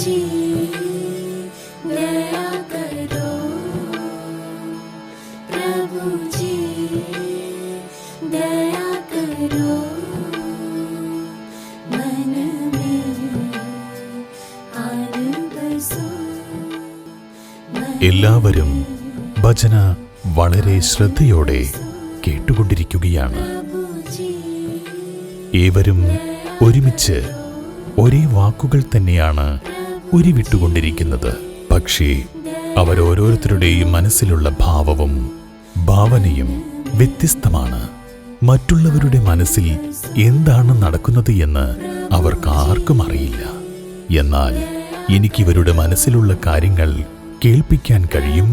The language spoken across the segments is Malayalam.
जी दया करो, प्रभु जी दया करो, मन में आन बसो। എല്ലാവരും ഭജന വളരെ ശ്രദ്ധയോടെ കേട്ടുകൊണ്ടിരിക്കുകയാണ്. ഏവരും ഒരുമിച്ച് ഒരേ വാക്കുകൾ തന്നെയാണ് ഉരുവിട്ടുകൊണ്ടിരിക്കുന്നത്. പക്ഷേ അവരോരോരുത്തരുടെയും മനസ്സിലുള്ള ഭാവവും ഭാവനയും വ്യത്യസ്തമാണ്. മറ്റുള്ളവരുടെ മനസ്സിൽ എന്താണ് നടക്കുന്നത് എന്ന് അവർക്ക് ആർക്കും അറിയില്ല. എന്നാൽ എനിക്കിവരുടെ മനസ്സിലുള്ള കാര്യങ്ങൾ കേൾപ്പിക്കാൻ കഴിയും.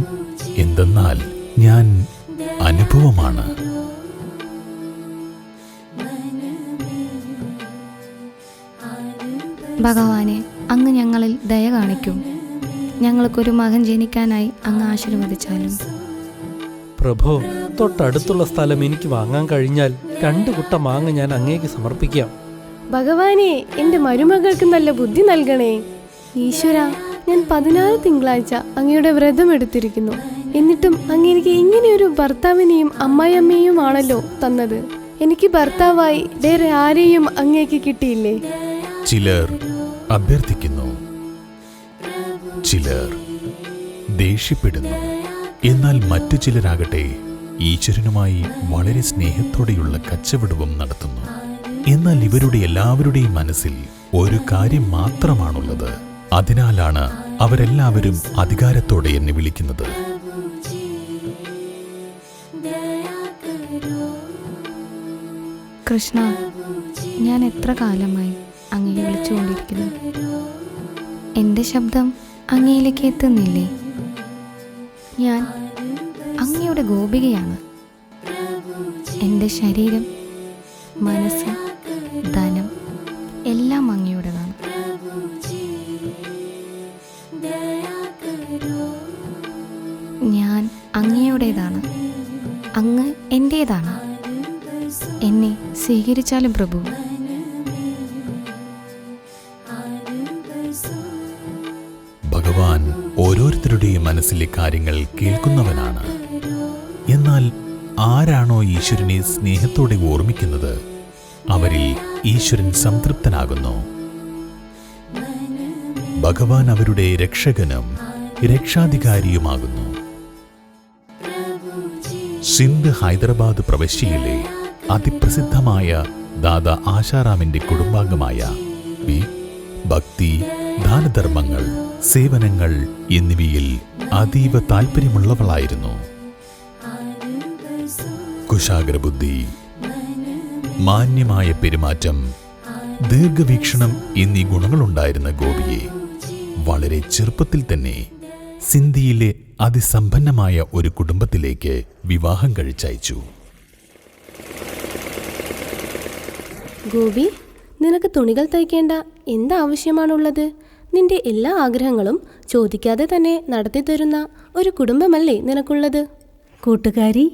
എന്തെന്നാൽ ഞാൻ അനുഭവമാണ്. ഭഗവാനെ, അങ്ങ് ഞങ്ങളിൽ ദയ കാണിക്കൂ. ഞങ്ങൾക്കൊരു മകൻ ജനിക്കാനായി അങ്ങ് ആശീർവദിച്ചാലും. പ്രഭോ, തൊട്ടടുത്തുള്ള സ്ഥലം എനിക്ക് വാങ്ങാൻ കഴിഞ്ഞാൽ 2 കുട്ട മാങ്ങ ഞാൻ അങ്ങേക്ക് സമർപ്പിക്കാം. ഭഗവാനെ, എൻ്റെ മരുമകൾക്ക് നല്ല ബുദ്ധി നൽകണേ. ഈശ്വര, ഞാൻ 16 തിങ്കളാഴ്ച അങ്ങയുടെ വ്രതം എടുത്തിരിക്കുന്നു. എന്നിട്ടും അങ്ങ് എനിക്ക് ഇങ്ങനെയൊരു ഭർത്താവിനെയും അമ്മായിയമ്മയും ആണല്ലോ തന്നത്. എനിക്ക് ഭർത്താവായി വേറെ ആരെയും അങ്ങേക്ക് കിട്ടിയില്ലേ? ചിലർ അഭ്യർത്ഥിക്കുന്നു, ചിലർ ദേഷ്യപ്പെടുന്നു. എന്നാൽ മറ്റു ചിലരാകട്ടെ ഈശ്വരനുമായി വളരെ സ്നേഹത്തോടെയുള്ള കച്ചവടവും നടത്തുന്നു. എന്നാൽ ഇവരുടെ എല്ലാവരുടെയും മനസ്സിൽ ഒരു കാര്യം മാത്രമാണുള്ളത്. അതിനാലാണ് അവരെല്ലാവരും അധികാരത്തോടെ എന്നെ വിളിക്കുന്നത്. കൃഷ്ണ, ഞാൻ എത്ര കാലമായി അങ്ങയെ വിളിച്ചുകൊണ്ടിരിക്കുന്നു. എൻ്റെ ശബ്ദം അങ്ങയിലേക്ക് എത്തുന്നില്ലേ? ഞാൻ അങ്ങയുടെ ഗോപികയാണ്. എൻ്റെ ശരീരം, മനസ്സ്, ധനം എല്ലാം അങ്ങയുടേതാണ്. ഞാൻ അങ്ങയുടേതാണ്, അങ്ങ് എൻ്റേതാണ്. എന്നെ സ്വീകരിച്ചാലും പ്രഭു. ഭഗവാൻ ഓരോരുത്തരുടെയും മനസ്സിലെ കാര്യങ്ങൾ കേൾക്കുന്നവനാണ്. എന്നാൽ ആരാണോ ഈശ്വരനെ സ്നേഹത്തോടെ ഓർമ്മിക്കുന്നത്, അവരിൽ ഈശ്വരൻ സംതൃപ്തനാകുന്നു. ഭഗവാൻ അവരുടെ രക്ഷകനും രക്ഷാധികാരിയുമാകുന്നു. സിന്ധ് ഹൈദരാബാദ് പ്രവിശ്യയിലെ അതിപ്രസിദ്ധമായ ദാദാ ആശാറാമിന്റെ കുടുംബാംഗമായ വി ഭക്തി, ദാനധർമ്മങ്ങൾ, സേവനങ്ങൾ എന്നിവയിൽ അതീവ താല്പര്യമുള്ളവളായിരുന്നു. കുശാഗ്രബുദ്ധി, മാന്യമായ പെരുമാറ്റം, ദീർഘവീക്ഷണം എന്നീ ഗുണങ്ങളുണ്ടായിരുന്ന ഗോപിയെ വളരെ ചെറുപ്പത്തിൽ തന്നെ സിന്ധിയിലെ അതിസമ്പന്നമായ ഒരു കുടുംബത്തിലേക്ക് വിവാഹം കഴിച്ചയച്ചു. ഗോപി, നിനക്ക് തുണികൾ തയ്ക്കേണ്ട എന്താവശ്യമാണുള്ളത്? നിന്റെ എല്ലാ ആഗ്രഹങ്ങളും ചോദിക്കാതെ തന്നെ നടത്തിത്തരുന്ന ഒരു കുടുംബമല്ലേ നിനക്കുള്ളത്? കൂട്ടുകാരി,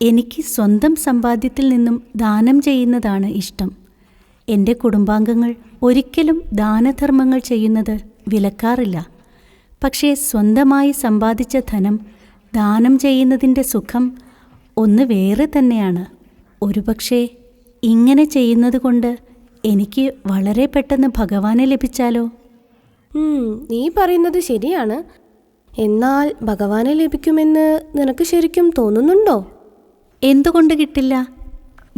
എനിക്ക് സ്വന്തം സമ്പാദ്യത്തിൽ നിന്നും ദാനം ചെയ്യുന്നതാണ് ഇഷ്ടം. എൻ്റെ കുടുംബാംഗങ്ങൾ ഒരിക്കലും ദാനധർമ്മങ്ങൾ ചെയ്യുന്നത് വിലക്കാറില്ല. പക്ഷേ സ്വന്തമായി സമ്പാദിച്ച ധനം ദാനം ചെയ്യുന്നതിൻ്റെ സുഖം ഒന്ന് വേറെ തന്നെയാണ്. ഒരുപക്ഷേ ഇങ്ങനെ ചെയ്യുന്നത് കൊണ്ട് എനിക്ക് വളരെ പെട്ടെന്ന് ഭഗവാനെ ലഭിച്ചാലോ? നീ പറയുന്നത് ശരിയാണ്. എന്നാൽ ഭഗവാനെ ലഭിക്കുമെന്ന് നിനക്ക് ശരിക്കും തോന്നുന്നുണ്ടോ? എന്തുകൊണ്ട് കിട്ടില്ല?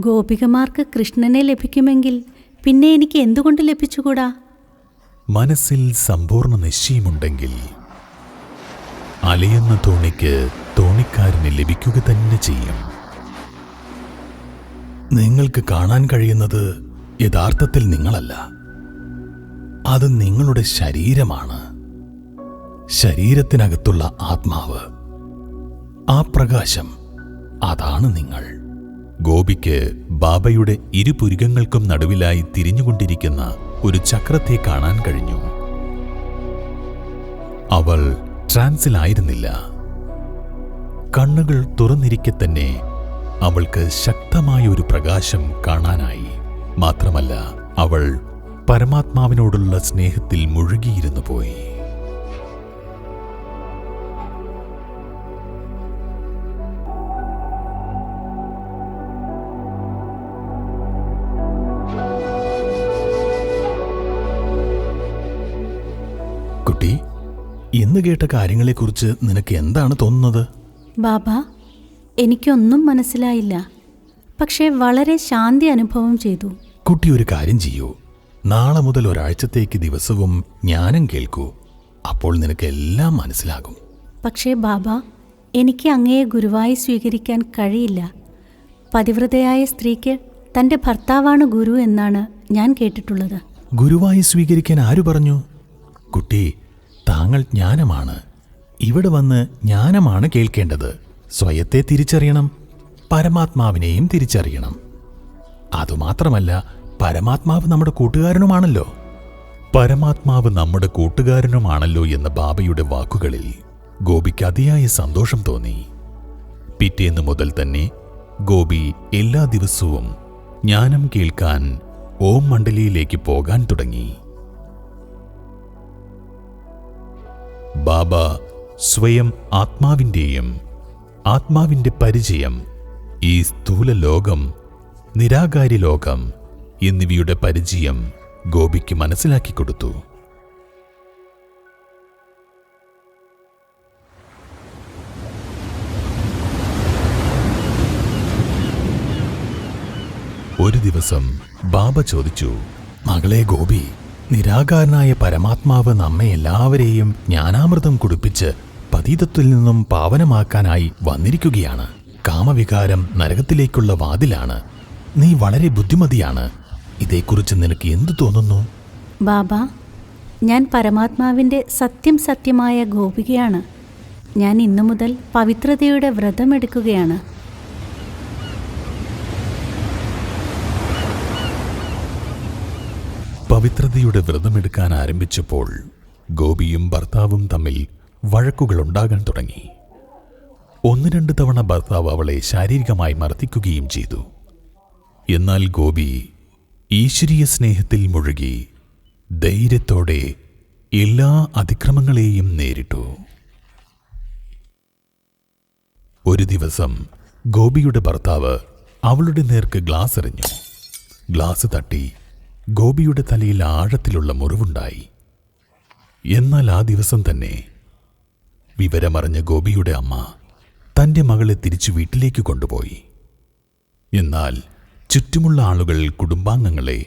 ഗോപികമാർക്ക് കൃഷ്ണനെ ലഭിക്കുമെങ്കിൽ പിന്നെ എനിക്ക് എന്തുകൊണ്ട് ലഭിച്ചുകൂടാ? മനസ്സിൽ സമ്പൂർണ്ണ നിശ്ചയമുണ്ടെങ്കിൽ അലയുന്ന തോണിക്ക് തോണിക്കാരന് ലഭിക്കുക തന്നെ ചെയ്യും. നിങ്ങൾക്ക് കാണാൻ കഴിയുന്നത് യഥാർത്ഥത്തിൽ നിങ്ങളല്ല, അത് നിങ്ങളുടെ ശരീരമാണ്. ശരീരത്തിനകത്തുള്ള ആത്മാവ്, ആ പ്രകാശം, അതാണ് നിങ്ങൾ. ഗോപിക്ക് ബാബയുടെ ഇരുപുരികങ്ങൾക്കും നടുവിലായി തിരിഞ്ഞുകൊണ്ടിരിക്കുന്ന ഒരു ചക്രത്തെ കാണാൻ കഴിഞ്ഞു. അവൾ ട്രാൻസിലായിരുന്നില്ല. കണ്ണുകൾ തുറന്നിരിക്കെ തന്നെ അവൾക്ക് ശക്തമായ ഒരു പ്രകാശം കാണാനായി. മാത്രമല്ല, അവൾ പരമാത്മാവിനോടുള്ള സ്നേഹത്തിൽ മുഴുകിയിരുന്നു പോയി. കുട്ടി, ഇന്ന് കേട്ട കാര്യങ്ങളെക്കുറിച്ച് നിനക്ക് എന്താണ് തോന്നുന്നത്? ബാബ, എനിക്കൊന്നും മനസ്സിലായില്ല. പക്ഷേ വളരെ ശാന്തി അനുഭവം ചെയ്തു. കുട്ടി ഒരു കാര്യം ചെയ്യൂ. നാളെ മുതൽ ഒരാഴ്ചത്തേക്ക് ദിവസവും ജ്ഞാനം കേൾക്കൂ. അപ്പോൾ നിനക്ക് എല്ലാം മനസ്സിലാകും. പക്ഷേ ബാബ, എനിക്ക് അങ്ങയെ ഗുരുവായി സ്വീകരിക്കാൻ കഴിയില്ല. പതിവ്രതയായ സ്ത്രീക്ക് തൻ്റെ ഭർത്താവാണ് ഗുരു എന്നാണ് ഞാൻ കേട്ടിട്ടുള്ളത്. ഗുരുവായി സ്വീകരിക്കാൻ ആരു പറഞ്ഞു? കുട്ടി, താങ്കൾ ജ്ഞാനമാണ്. ഇവിടെ വന്ന് ജ്ഞാനമാണ് കേൾക്കേണ്ടത്. സ്വയത്തെ തിരിച്ചറിയണം, പരമാത്മാവിനെയും തിരിച്ചറിയണം. അതുമാത്രമല്ല, പരമാത്മാവ് നമ്മുടെ കൂട്ടുകാരനുമാണല്ലോ. പരമാത്മാവ് നമ്മുടെ കൂട്ടുകാരനുമാണല്ലോ എന്ന ബാബയുടെ വാക്കുകളിൽ ഗോപിക്ക് അതിയായ സന്തോഷം തോന്നി. പിറ്റേന്ന് മുതൽ തന്നെ ഗോപി എല്ലാ ദിവസവും ജ്ഞാനം കേൾക്കാൻ ഓം മണ്ഡലിയിലേക്ക് പോകാൻ തുടങ്ങി. ബാബ സ്വയം ആത്മാവിൻ്റെയും ആത്മാവിൻ്റെ പരിചയം, ഈ സ്ഥൂല ലോകം, നിരാകാരി ലോകം എന്നിവയുടെ പരിചയം ഗോപിക്ക് മനസ്സിലാക്കി കൊടുത്തു. ഒരു ദിവസം ബാബ ചോദിച്ചു, മകളെ ഗോപി, നിരാകാരനായ പരമാത്മാവ് നമ്മെ എല്ലാവരെയും ജ്ഞാനാമൃതം കുടിപ്പിച്ച് പതീതത്തിൽ നിന്നും പാവനമാക്കാനായി വന്നിരിക്കുകയാണ്. കാമവികാരം നരകത്തിലേക്കുള്ള വാതിലാണ്. നീ വളരെ ബുദ്ധിമതിയാണ്. ഇതേക്കുറിച്ച് നിനക്ക് എന്തു തോന്നുന്നു? ബാബ, ഞാൻ പരമാത്മാവിൻ്റെ സത്യമായ ഗോപികയാണ്. ഞാൻ ഇന്നു മുതൽ പവിത്രതയുടെ വ്രതമെടുക്കുകയാണ്. പവിത്രതയുടെ വ്രതമെടുക്കാൻ ആരംഭിച്ചപ്പോൾ ഗോപിയും ഭർത്താവും തമ്മിൽ വഴക്കുകളുണ്ടാകാൻ തുടങ്ങി. 1-2 തവണ ഭർത്താവ് അവളെ ശാരീരികമായി മർദ്ദിക്കുകയും ചെയ്തു. എന്നാൽ ഗോപി ഈശ്വരീയ സ്നേഹത്തിൽ മുഴുകി ധൈര്യത്തോടെ എല്ലാ അതിക്രമങ്ങളെയും നേരിട്ടു. ഒരു ദിവസം ഗോപിയുടെ ഭർത്താവ് അവളുടെ നേർക്ക് ഗ്ലാസ് എറിഞ്ഞു. ഗ്ലാസ് തട്ടി ഗോപിയുടെ തലയിൽ ആഴത്തിലുള്ള മുറിവുണ്ടായി. എന്നാൽ ആ ദിവസം തന്നെ വിവരമറിഞ്ഞ ഗോപിയുടെ അമ്മ തൻ്റെ മകളെ തിരിച്ചു വീട്ടിലേക്ക് കൊണ്ടുപോയി. എന്നാൽ ചുറ്റുമുള്ള ആളുകൾ കുടുംബാംഗങ്ങളെ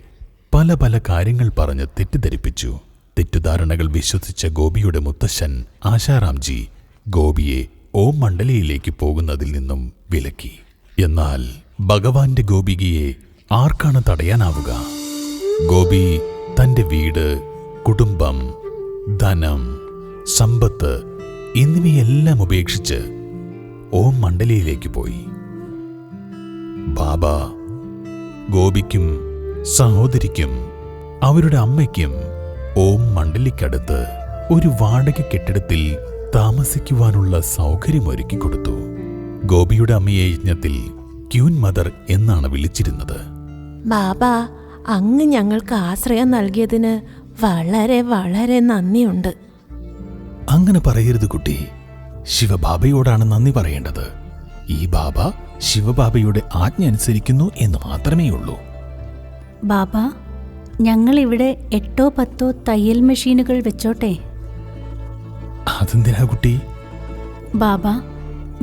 പല കാര്യങ്ങൾ പറഞ്ഞ് തെറ്റിദ്ധരിപ്പിച്ചു. തെറ്റുധാരണകൾ വിശ്വസിച്ച ഗോപിയുടെ മുത്തശ്ശൻ ആശാറാംജി ഗോപിയെ ഓം മണ്ഡലിയിലേക്ക് പോകുന്നതിൽ നിന്നും വിലക്കി. എന്നാൽ ഭഗവാന്റെ ഗോപികയെ ആർക്കാണ് തടയാനാവുക? ഗോപി തൻ്റെ വീട്, കുടുംബം, ധനം, സമ്പത്ത് എന്നിവയെല്ലാം ഉപേക്ഷിച്ച് ഓം മണ്ഡലിയിലേക്ക് പോയി. ബാബ ഗോപിക്കും സഹോദരിക്കും അവരുടെ അമ്മയ്ക്കും ഓം മണ്ഡലിക്കടുത്ത് ഒരു വാടക കെട്ടിടത്തിൽ താമസിക്കുവാനുള്ള സൗകര്യമൊരുക്കി കൊടുത്തു. ഗോപിയുടെ അമ്മയെ യജ്ഞത്തിൽ ക്യൂൻ മദർ എന്നാണ് വിളിച്ചിരുന്നത്. ബാബ, അങ്ങ് ഞങ്ങൾക്ക് ആശ്രയം നൽകിയതിന് വളരെ നന്ദിയുണ്ട്. അങ്ങനെ പറയരുത് കുട്ടി. ശിവബാബയോടാണ് നന്ദി പറയേണ്ടത്. ഈ ബാബ ശിവബാബയുടെ ആജ്ഞ അനുസരിക്കുന്നു എന്ന് മാത്രമേ ഉള്ളൂ. ബാബ, ഞങ്ങളിവിടെ 8-10 തയ്യൽ മെഷീനുകൾ വെച്ചോട്ടെ? അതെന്തിനാ കുട്ടി? ബാബ,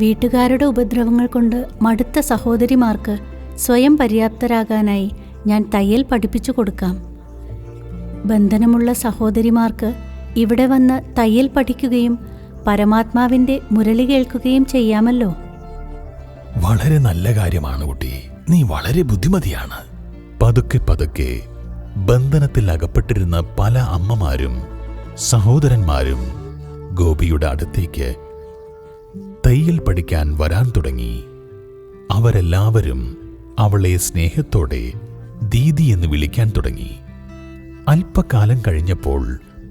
വീട്ടുകാരുടെ ഉപദ്രവങ്ങൾ കൊണ്ട് മടുത്ത സഹോദരിമാർക്ക് സ്വയം പര്യാപ്തരാകാനായി ഞാൻ തയ്യൽ പഠിപ്പിച്ചു കൊടുക്കാം. ബന്ധനമുള്ള സഹോദരിമാർക്ക് ഇവിടെ വന്ന് തയ്യൽ പഠിക്കുകയും പരമാത്മാവിൻ്റെ മുരളി കേൾക്കുകയും ചെയ്യാമല്ലോ. വളരെ നല്ല കാര്യമാണ് കുട്ടി. നീ വളരെ ബുദ്ധിമതിയാണ്. പതുക്കെ ബന്ധനത്തിൽ അകപ്പെട്ടിരുന്ന പല അമ്മമാരും സഹോദരന്മാരും ഗോപിയുടെ അടുത്തേക്ക് തയ്യൽ പഠിക്കാൻ വരാൻ തുടങ്ങി. അവരെല്ലാവരും അവളെ സ്നേഹത്തോടെ ദീദി എന്ന് വിളിക്കാൻ തുടങ്ങി. അല്പകാലം കഴിഞ്ഞപ്പോൾ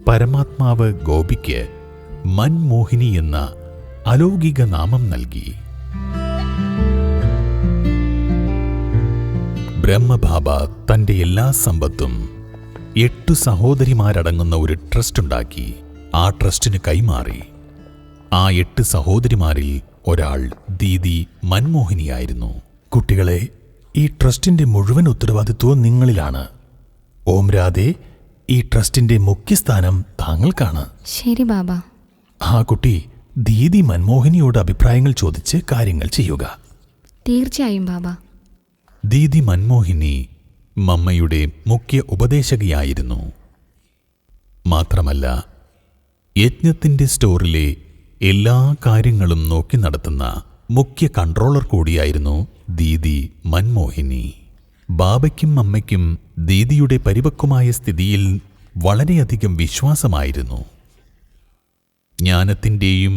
പരമാത്മാവ് ഗോപിക്ക് മൻമോഹിനി എന്ന അലൗകിക നാമം നൽകി. ബ്രഹ്മബാബ തൻ്റെ എല്ലാ സമ്പത്തും 8 സഹോദരിമാരടങ്ങുന്ന ഒരു ട്രസ്റ്റ് ഉണ്ടാക്കി ആ ട്രസ്റ്റിന് കൈമാറി. ആ 8 സഹോദരിമാരിൽ ഒരാൾ ദീദി മൻമോഹിനിയായിരുന്നു. കുട്ടികളെ, ഈ ട്രസ്റ്റിന്റെ മുഴുവൻ ഉത്തരവാദിത്വവും നിങ്ങളിലാണ്. ഓം രാധേ, ഈ ട്രസ്റ്റിന്റെ മുഖ്യസ്ഥാനം താങ്കൾക്കാണ്. ശരി ബാബ. ആ കുട്ടി ദീദി മൻമോഹിനിയോട് അഭിപ്രായങ്ങൾ ചോദിച്ച് കാര്യങ്ങൾ ചെയ്യുക. തീർച്ചയായും ബാബ. ദീദി മൻമോഹിനി മമ്മയുടെ മുഖ്യ ഉപദേശകയായിരുന്നു. മാത്രമല്ല, യജ്ഞത്തിന്റെ സ്റ്റോറിലെ എല്ലാ കാര്യങ്ങളും നോക്കി നടത്തുന്ന മുഖ്യ കൺട്രോളർ കൂടിയായിരുന്നു ദീദി മൻമോഹിനി. ബാബയ്ക്കും അമ്മയ്ക്കും ദീദിയുടെ പരിപക്വമായ സ്ഥിതിയിൽ വളരെയധികം വിശ്വാസമായിരുന്നു. ജ്ഞാനത്തിൻ്റെയും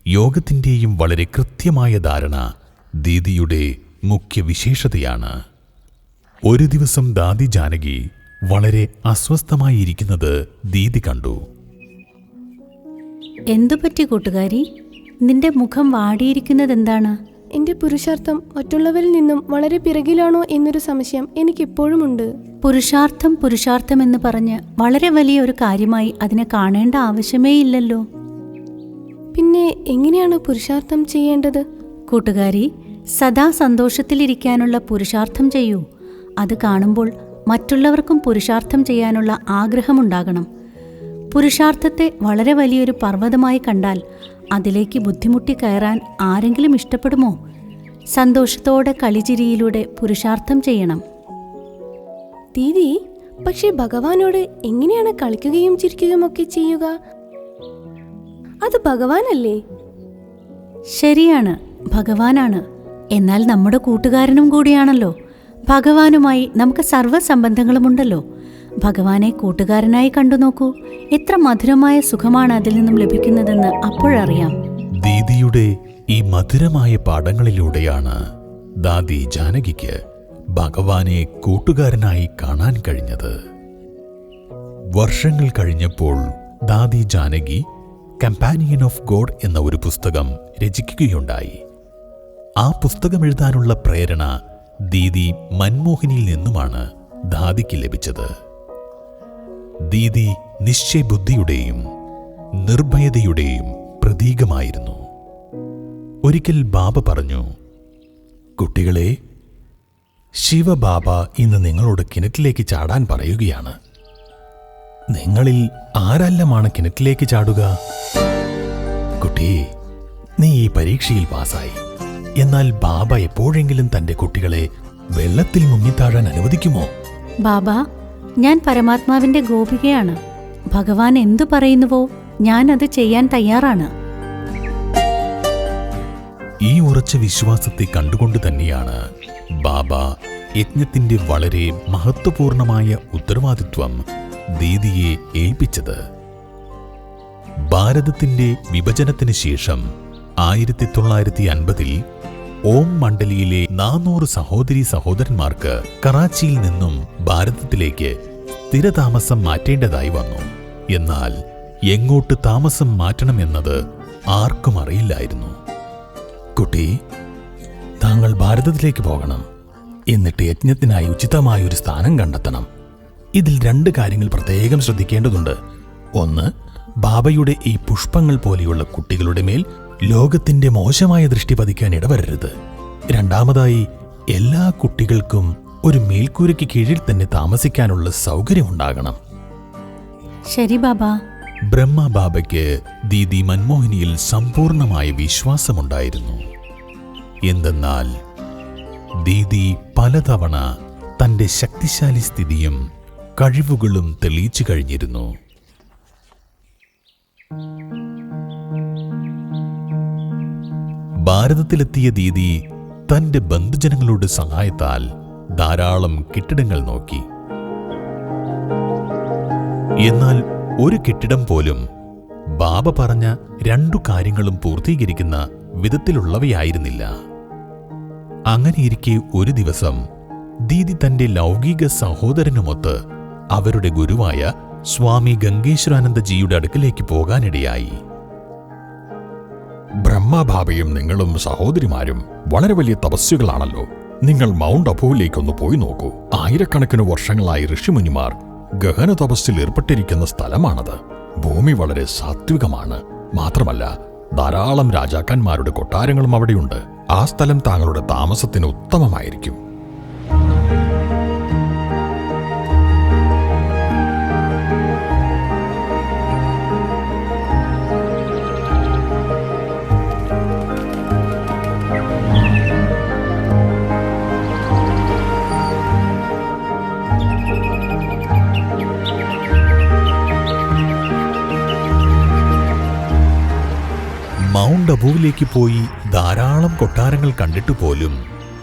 യോഗത്തിൻ്റെയും വളരെ കൃത്യമായ ധാരണ ദീദിയുടെ മുഖ്യ വിശേഷതയാണ്. ഒരു ദിവസം ദാദി ജാനകി വളരെ അസ്വസ്ഥമായിരിക്കുന്നത് ദീദി കണ്ടു. എന്തുപറ്റി കൂട്ടുകാരി? നിന്റെ മുഖം വാടിയിരിക്കുന്നതെന്താണ്? എന്റെ പുരുഷാർത്ഥം മറ്റുള്ളവരിൽ നിന്നും വളരെ പിറകിലാണോ എന്നൊരു സംശയം എനിക്കിപ്പോഴുമുണ്ട്. പുരുഷാർത്ഥം പുരുഷാർത്ഥം എന്ന് പറഞ്ഞ് വളരെ വലിയ ഒരു കാര്യമായി അതിനെ കാണേണ്ട ആവശ്യമേയില്ലല്ലോ. പിന്നെ എങ്ങനെയാണ് പുരുഷാർത്ഥം ചെയ്യേണ്ടത്? കൂട്ടുകാരി, സദാ സന്തോഷത്തിലിരിക്കാനുള്ള പുരുഷാർത്ഥം ചെയ്യൂ. അത് കാണുമ്പോൾ മറ്റുള്ളവർക്കും പുരുഷാർത്ഥം ചെയ്യാനുള്ള ആഗ്രഹമുണ്ടാകണം. പുരുഷാർത്ഥത്തെ വളരെ വലിയൊരു പർവ്വതമായി കണ്ടാൽ അതിലേക്ക് ബുദ്ധിമുട്ടി കയറാൻ ആരെങ്കിലും ഇഷ്ടപ്പെടുമോ? സന്തോഷത്തോടെ കളിചിരിയിലൂടെ പുരുഷാർത്ഥം ചെയ്യണം. ദീദി, പക്ഷേ ഭഗവാനോട് എങ്ങനെയാണ് കളിക്കുകയും ചിരിക്കുകയും ഒക്കെ ചെയ്യുക? അത് ഭഗവാനല്ലേ? ശരിയാണ്, ഭഗവാനാണ്. എന്നാൽ നമ്മുടെ കൂട്ടുകാരനും കൂടിയാണല്ലോ. ഭഗവാനുമായി നമുക്ക് സർവ്വസംബന്ധങ്ങളുമുണ്ടല്ലോ. ഭഗവാനെ കൂട്ടുകാരനായി കണ്ടു നോക്കൂ. എത്ര മധുരമായ സുഖമാണ് അതിൽ നിന്നും ലഭിക്കുന്നതെന്ന് അപ്പോഴറിയാം. ദീദിയുടെ ഈ മധുരമായ പാഠങ്ങളിലൂടെയാണ് ദാദി ജാനകിക്ക് ഭഗവാനെ കൂട്ടുകാരനായി കാണാൻ കഴിഞ്ഞത്. വർഷങ്ങൾ കഴിഞ്ഞപ്പോൾ ദാദി ജാനകി കമ്പാനിയൻ ഓഫ് ഗോഡ് എന്ന ഒരു പുസ്തകം രചിക്കുകയുണ്ടായി. ആ പുസ്തകം എഴുതാനുള്ള പ്രേരണ ദീദി മൻമോഹിനിയിൽ നിന്നുമാണ് ദാദിക്ക് ലഭിച്ചത്. ദീദി നിശ്ചയബുദ്ധിയുടെയും നിർഭയതയുടെയും പ്രതീകമായിരുന്നു. ഒരിക്കൽ ബാബ പറഞ്ഞു, കുട്ടികളെ, ശിവബാബ ഇന്ന് നിങ്ങളോട് കിണറ്റിലേക്ക് ചാടാൻ പറയുകയാണ്. നിങ്ങളിൽ ആരെല്ലാമാണ് കിണറ്റിലേക്ക് ചാടുക? കുട്ടി, നീ ഈ പരീക്ഷയിൽ പാസായി. എന്നാൽ ബാബ എപ്പോഴെങ്കിലും തന്റെ കുട്ടികളെ വെള്ളത്തിൽ മുങ്ങിത്താഴാൻ അനുവദിക്കുമോ? ബാബ, ഞാൻ പരമാത്മാവിന്റെ ഗോപികയാണ്. ഭഗവാൻ എന്തു പറയുന്നുവോ ഞാൻ അത് ചെയ്യാൻ തയ്യാറാണ്. ഈ ഉറച്ച വിശ്വാസത്തെ കണ്ടുകൊണ്ട് തന്നെയാണ് ബാബ യജ്ഞത്തിന്റെ വളരെ മഹത്വപൂർണമായ ഉത്തരവാദിത്വം ദീദിയെ ഏൽപ്പിച്ചത്. ഭാരതത്തിന്റെ വിഭജനത്തിന് ശേഷം 1950-ൽ ഓം മണ്ഡലിയിലെ 400 സഹോദരീ സഹോദരന്മാർക്ക് കറാച്ചിയിൽ നിന്നും ഭാരതത്തിലേക്ക് സ്ഥിരതാമസം മാറ്റേണ്ടതായി വന്നു. എന്നാൽ എങ്ങോട്ട് താമസം മാറ്റണമെന്നത് ആർക്കും അറിയില്ലായിരുന്നു. കുട്ടി, താങ്കൾ ഭാരതത്തിലേക്ക് പോകണം. എന്നിട്ട് യജ്ഞത്തിനായി ഉചിതമായ ഒരു സ്ഥാനം കണ്ടെത്തണം. ഇതിൽ 2 കാര്യങ്ങൾ പ്രത്യേകം ശ്രദ്ധിക്കേണ്ടതുണ്ട്. ഒന്ന്, ബാബയുടെ ഈ പുഷ്പങ്ങൾ പോലെയുള്ള കുട്ടികളുടെ മേൽ ലോകത്തിന്റെ മോശമായ ദൃഷ്ടി പതിക്കാൻ ഇടവരരുത്. രണ്ടാമതായി, എല്ലാ കുട്ടികൾക്കും ഒരു മേൽക്കൂരയ്ക്ക് കീഴിൽ തന്നെ താമസിക്കാനുള്ള സൗകര്യമുണ്ടാകണം. ശരി ബാബ. ബ്രഹ്മ ബാബയ്ക്ക് ദീദി മൻമോഹിനിയിൽ സമ്പൂർണമായ വിശ്വാസമുണ്ടായിരുന്നു. എന്തെന്നാൽ ദീദി പലതവണ തന്റെ ശക്തിശാലി സ്ഥിതിയും കഴിവുകളും തെളിയിച്ചു കഴിഞ്ഞിരുന്നു. ഭാരതത്തിലെത്തിയ ദീദി തന്റെ ബന്ധുജനങ്ങളുടെ സഹായത്താൽ ധാരാളം കെട്ടിടങ്ങൾ നോക്കി. എന്നാൽ ഒരു കെട്ടിടം പോലും ബാബ പറഞ്ഞ 2 കാര്യങ്ങളും പൂർത്തീകരിക്കുന്ന വിധത്തിലുള്ളവയായിരുന്നില്ല. അങ്ങനെയിരിക്കെ ഒരു ദിവസം ദീദി തന്റെ ലൗകിക സഹോദരനുമൊത്ത് അവരുടെ ഗുരുവായ സ്വാമി ഗംഗേശ്വരാനന്ദജിയുടെ അടുക്കലേക്ക് പോകാനിടയായി. ബ്രഹ്മബാബയും നിങ്ങളും സഹോദരിമാരും വളരെ വലിയ തപസ്വികളാണല്ലോ. നിങ്ങൾ മൗണ്ട് അബുവിലേക്കൊന്ന് പോയി നോക്കൂ. ആയിരക്കണക്കിന് വർഷങ്ങളായി ഋഷിമുനിമാർ ഗഹന തപസ്സിൽ ഏർപ്പെട്ടിരിക്കുന്ന സ്ഥലമാണത്. ഭൂമി വളരെ സാത്വികമാണ്. മാത്രമല്ല, ധാരാളം രാജാക്കന്മാരുടെ കൊട്ടാരങ്ങളും അവിടെയുണ്ട്. ആ സ്ഥലം താങ്കളുടെ താമസത്തിന് ഉത്തമമായിരിക്കും. മൗണ്ട് അബുവിലേക്ക് പോയി ധാരാളം കൊട്ടാരങ്ങൾ കണ്ടിട്ട് പോലും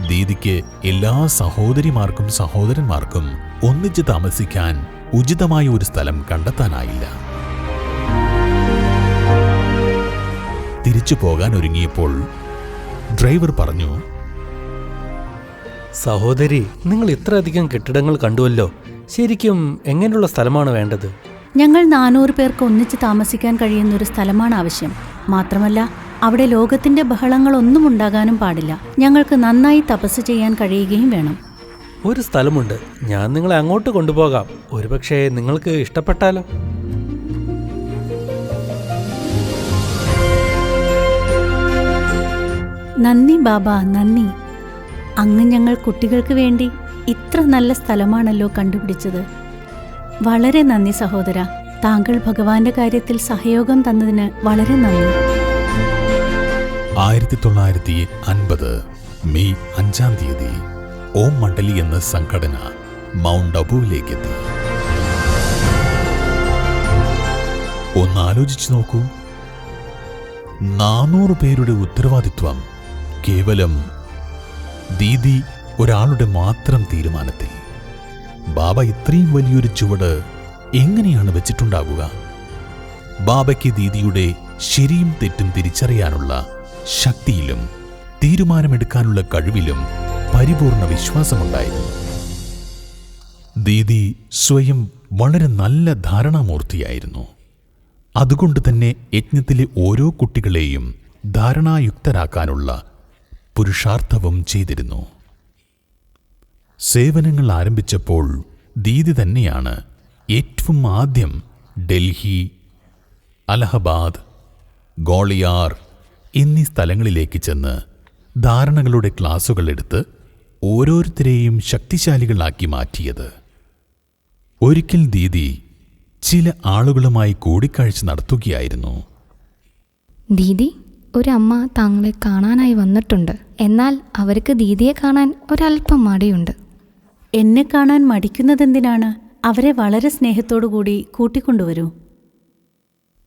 ദീദിക്ക് എല്ലാ സഹോദരിമാർക്കും സഹോദരന്മാർക്കും ഒന്നിച്ച് താമസിക്കാൻ ഉചിതമായ ഒരു സ്ഥലം കണ്ടെത്താനായില്ല. തിരിച്ചു പോകാൻ ഒരുങ്ങിയപ്പോൾ ഡ്രൈവർ പറഞ്ഞു, സഹോദരി, നിങ്ങൾ ഇത്രയധികം കെട്ടിടങ്ങൾ കണ്ടുവല്ലോ. ശരിക്കും എങ്ങനെയുള്ള സ്ഥലമാണ് വേണ്ടത്? ഞങ്ങൾ 400 പേർക്ക് ഒന്നിച്ച് താമസിക്കാൻ കഴിയുന്നൊരു സ്ഥലമാണ് ആവശ്യം. മാത്രമല്ല, അവിടെ ലോകത്തിന്റെ ബഹളങ്ങളൊന്നും ഉണ്ടാകാനും പാടില്ല. ഞങ്ങൾക്ക് നന്നായി തപസ് ചെയ്യാൻ കഴിയുകയും വേണം. ഒരു സ്ഥലമുണ്ട്, ഞാൻ നിങ്ങളെ അങ്ങോട്ട് കൊണ്ടുപോകാം. ഒരുപക്ഷെ നിങ്ങൾക്ക് ഇഷ്ടപ്പെട്ടാലോ? നന്ദി ബാബ, നന്ദി. അങ്ങ് ഞങ്ങൾ കുട്ടികൾക്ക് വേണ്ടി ഇത്ര നല്ല സ്ഥലമാണല്ലോ കണ്ടുപിടിച്ചത്. വളരെ നന്ദി സഹോദര. താങ്കൾ ഭഗവാന്റെ കാര്യത്തിൽ സഹയോഗം തന്നതിന് വളരെ നന്ദി. 1950 മെയ് 5-ാം തീയതി ഓം മണ്ഡലി എന്ന സംഘടന മൗണ്ട് അബുവിലേക്കെത്തി. ഒന്നാലോചിച്ചു നോക്കൂ, 400 പേരുടെ ഉത്തരവാദിത്വം കേവലം ദീദി ഒരാളുടെ മാത്രം തീരുമാനത്തിൽ. ബാബ ഇത്രയും വലിയൊരു ചുവട് എങ്ങനെയാണ് വെച്ചിട്ടുണ്ടാകുക? ബാബയ്ക്ക് ദീദിയുടെ ശരിയും തെറ്റും തിരിച്ചറിയാനുള്ള ശക്തിയിലും തീരുമാനമെടുക്കാനുള്ള കഴിവിലും പരിപൂർണ വിശ്വാസമുണ്ടായിരുന്നു. ദീദി സ്വയം വളരെ നല്ല ധാരണാമൂർത്തിയായിരുന്നു. അതുകൊണ്ട് തന്നെ യജ്ഞത്തിലെ ഓരോ കുട്ടികളെയും ധാരണായുക്തരാക്കാനുള്ള പുരുഷാർത്ഥവും ചെയ്തിരുന്നു. സേവനങ്ങൾ ആരംഭിച്ചപ്പോൾ ദീദി തന്നെയാണ് ഏറ്റവും ആദ്യം ഡൽഹി, അലഹബാദ്, ഗോളിയാർ എന്നീ സ്ഥലങ്ങളിലേക്ക് ചെന്ന് ധാരണകളുടെ ക്ലാസുകൾ എടുത്ത് ഓരോരുത്തരെയും ശക്തിശാലികളാക്കി മാറ്റിയത്. ഒരിക്കൽ ദീദി ചില ആളുകളുമായി കൂടിക്കാഴ്ച നടത്തുകയായിരുന്നു. ദീദി, ഒരമ്മ താങ്കളെ കാണാനായി വന്നിട്ടുണ്ട്. എന്നാൽ അവർക്ക് ദീദിയെ കാണാൻ ഒരല്പം മടിയുണ്ട്. എന്നെ കാണാൻ മടിക്കുന്നതെന്തിനാണ്? അവരെ വളരെ സ്നേഹത്തോടു കൂടി കൂട്ടിക്കൊണ്ടുവരൂ.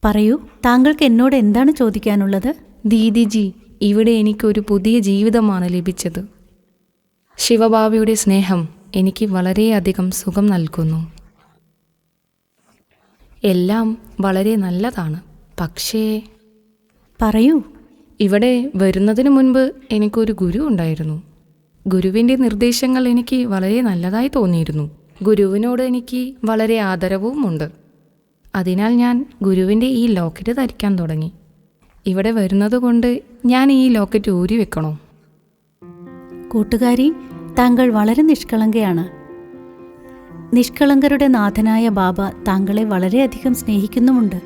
പറയൂ, താങ്കൾക്ക് എന്നോട് എന്താണ് ചോദിക്കാനുള്ളത്? ദീദിജി, ഇവിടെ എനിക്കൊരു പുതിയ ജീവിതമാണ് ലഭിച്ചത്. ശിവബാബയുടെ സ്നേഹം എനിക്ക് വളരെയധികം സുഖം നൽകുന്നു. എല്ലാം വളരെ നല്ലതാണ്. പക്ഷേ പറയൂ. ഇവിടെ വരുന്നതിന് മുൻപ് എനിക്കൊരു ഗുരു ഉണ്ടായിരുന്നു. ഗുരുവിൻ്റെ നിർദ്ദേശങ്ങൾ എനിക്ക് വളരെ നല്ലതായി തോന്നിയിരുന്നു. ഗുരുവിനോട് എനിക്ക് വളരെ ആദരവുമുണ്ട്. അതിനാൽ ഞാൻ ഗുരുവിൻ്റെ ഈ ലോക്കറ്റ് ധരിക്കാൻ തുടങ്ങി. ഇവിടെ വരുന്നത് കൊണ്ട് ഞാൻ ഈ ലോക്കറ്റ് ഊരി വെക്കണോ? കൂട്ടുകാരി, താങ്കൾ വളരെ നിഷ്കളങ്കയാണ്. നിഷ്കളങ്കരുടെ നാഥനായ ബാബ താങ്കളെ വളരെയധികം സ്നേഹിക്കുന്നുമുണ്ട്.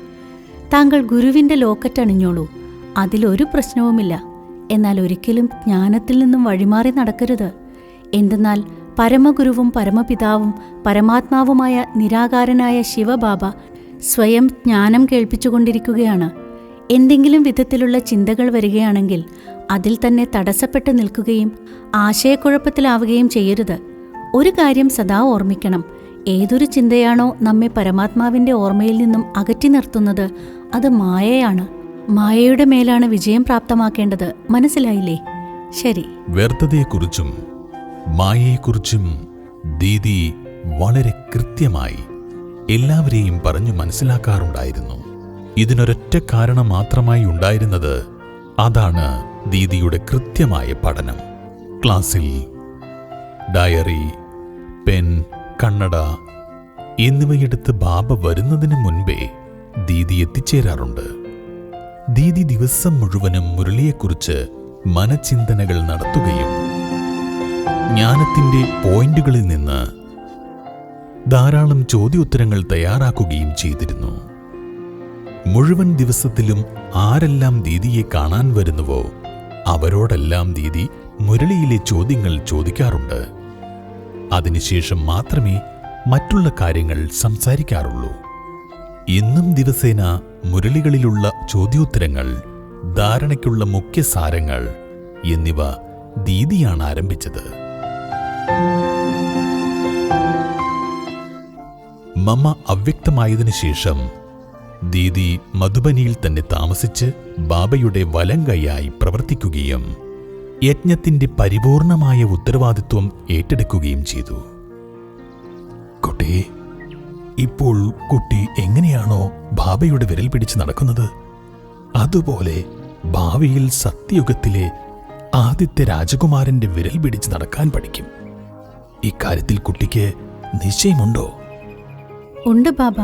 താങ്കൾ ഗുരുവിൻ്റെ ലോക്കറ്റ് അണിഞ്ഞോളൂ, അതിലൊരു പ്രശ്നവുമില്ല. എന്നാൽ ഒരിക്കലും ജ്ഞാനത്തിൽ നിന്നും വഴിമാറി നടക്കരുത്. എന്തെന്നാൽ പരമഗുരുവും പരമപിതാവും പരമാത്മാവുമായ നിരാകാരനായ ശിവബാബ സ്വയം ജ്ഞാനം കേൾപ്പിച്ചുകൊണ്ടിരിക്കുകയാണ്. എന്തെങ്കിലും വിധത്തിലുള്ള ചിന്തകൾ വരികയാണെങ്കിൽ അതിൽ തന്നെ തടസ്സപ്പെട്ട് നിൽക്കുകയും ആശയക്കുഴപ്പത്തിലാവുകയും ചെയ്യരുത്. ഒരു കാര്യം സദാ ഓർമ്മിക്കണം, ഏതൊരു ചിന്തയാണോ നമ്മെ പരമാത്മാവിൻ്റെ ഓർമ്മയിൽ നിന്നും അകറ്റി നിർത്തുന്നത്, അത് മായയാണ്. മായയുടെ മേലാണ് വിജയം പ്രാപ്തമാക്കേണ്ടത്. മനസ്സിലായില്ലേ? ശരി. വ്യർത്ഥതയെക്കുറിച്ചും മായയെക്കുറിച്ചും ദീദി വളരെ കൃത്യമായി എല്ലാവരെയും പറഞ്ഞു മനസ്സിലാക്കാറുണ്ടായിരുന്നു. ഇതിനൊരൊറ്റ കാരണം മാത്രമായി ഉണ്ടായിരുന്നത്, അതാണ് ദീദിയുടെ കൃത്യമായ പഠനം. ക്ലാസ്സിൽ ഡയറി, പെൻ, കണ്ണട എന്നിവയെടുത്ത് ബാബ വരുന്നതിന് മുൻപേ ദീദി എത്തിച്ചേരാറുണ്ട്. ദീദി ദിവസം മുഴുവനും മുരളിയെക്കുറിച്ച് മനചിന്തനകൾ നടത്തുകയും ജ്ഞാനത്തിൻ്റെ പോയിന്റുകളിൽ നിന്ന് ധാരാളം ചോദ്യോത്തരങ്ങൾ തയ്യാറാക്കുകയും ചെയ്തിരുന്നു. മുഴുവൻ ദിവസത്തിലും ആരെല്ലാം ദീദിയെ കാണാൻ വരുന്നുവോ അവരോടെല്ലാം ദീദി മുരളിയിലെ ചോദ്യങ്ങൾ ചോദിക്കാറുണ്ട്. അതിനുശേഷം മാത്രമേ മറ്റുള്ള കാര്യങ്ങൾ സംസാരിക്കാറുള്ളൂ. ഇന്നും ദിവസേന മുരളികളിലുള്ള ചോദ്യോത്തരങ്ങൾ, ധാരണയ്ക്കുള്ള മുഖ്യസാരങ്ങൾ എന്നിവ ദീദിയാണ് ആരംഭിച്ചത്. മമ്മ അവ്യക്തമായതിനു ശേഷം ദീദി മധുബനിയിൽ തന്നെ താമസിച്ച് ബാബയുടെ വലം കൈയായി പ്രവർത്തിക്കുകയും യജ്ഞത്തിന്റെ പരിപൂർണമായ ഉത്തരവാദിത്വം ഏറ്റെടുക്കുകയും ചെയ്തു. കുട്ടി, ഇപ്പോൾ കുട്ടി എങ്ങനെയാണോ ബാബയുടെ വിരൽ പിടിച്ച് നടക്കുന്നത്, അതുപോലെ ഭാവിയിൽ സത്യയുഗത്തിലെ ആദ്യത്തെ രാജകുമാരന്റെ വിരൽ പിടിച്ച് നടക്കാൻ പഠിക്കും. ഇക്കാര്യത്തിൽ കുട്ടിക്ക് നിശ്ചയമുണ്ടോ? ഉണ്ട് ബാബ.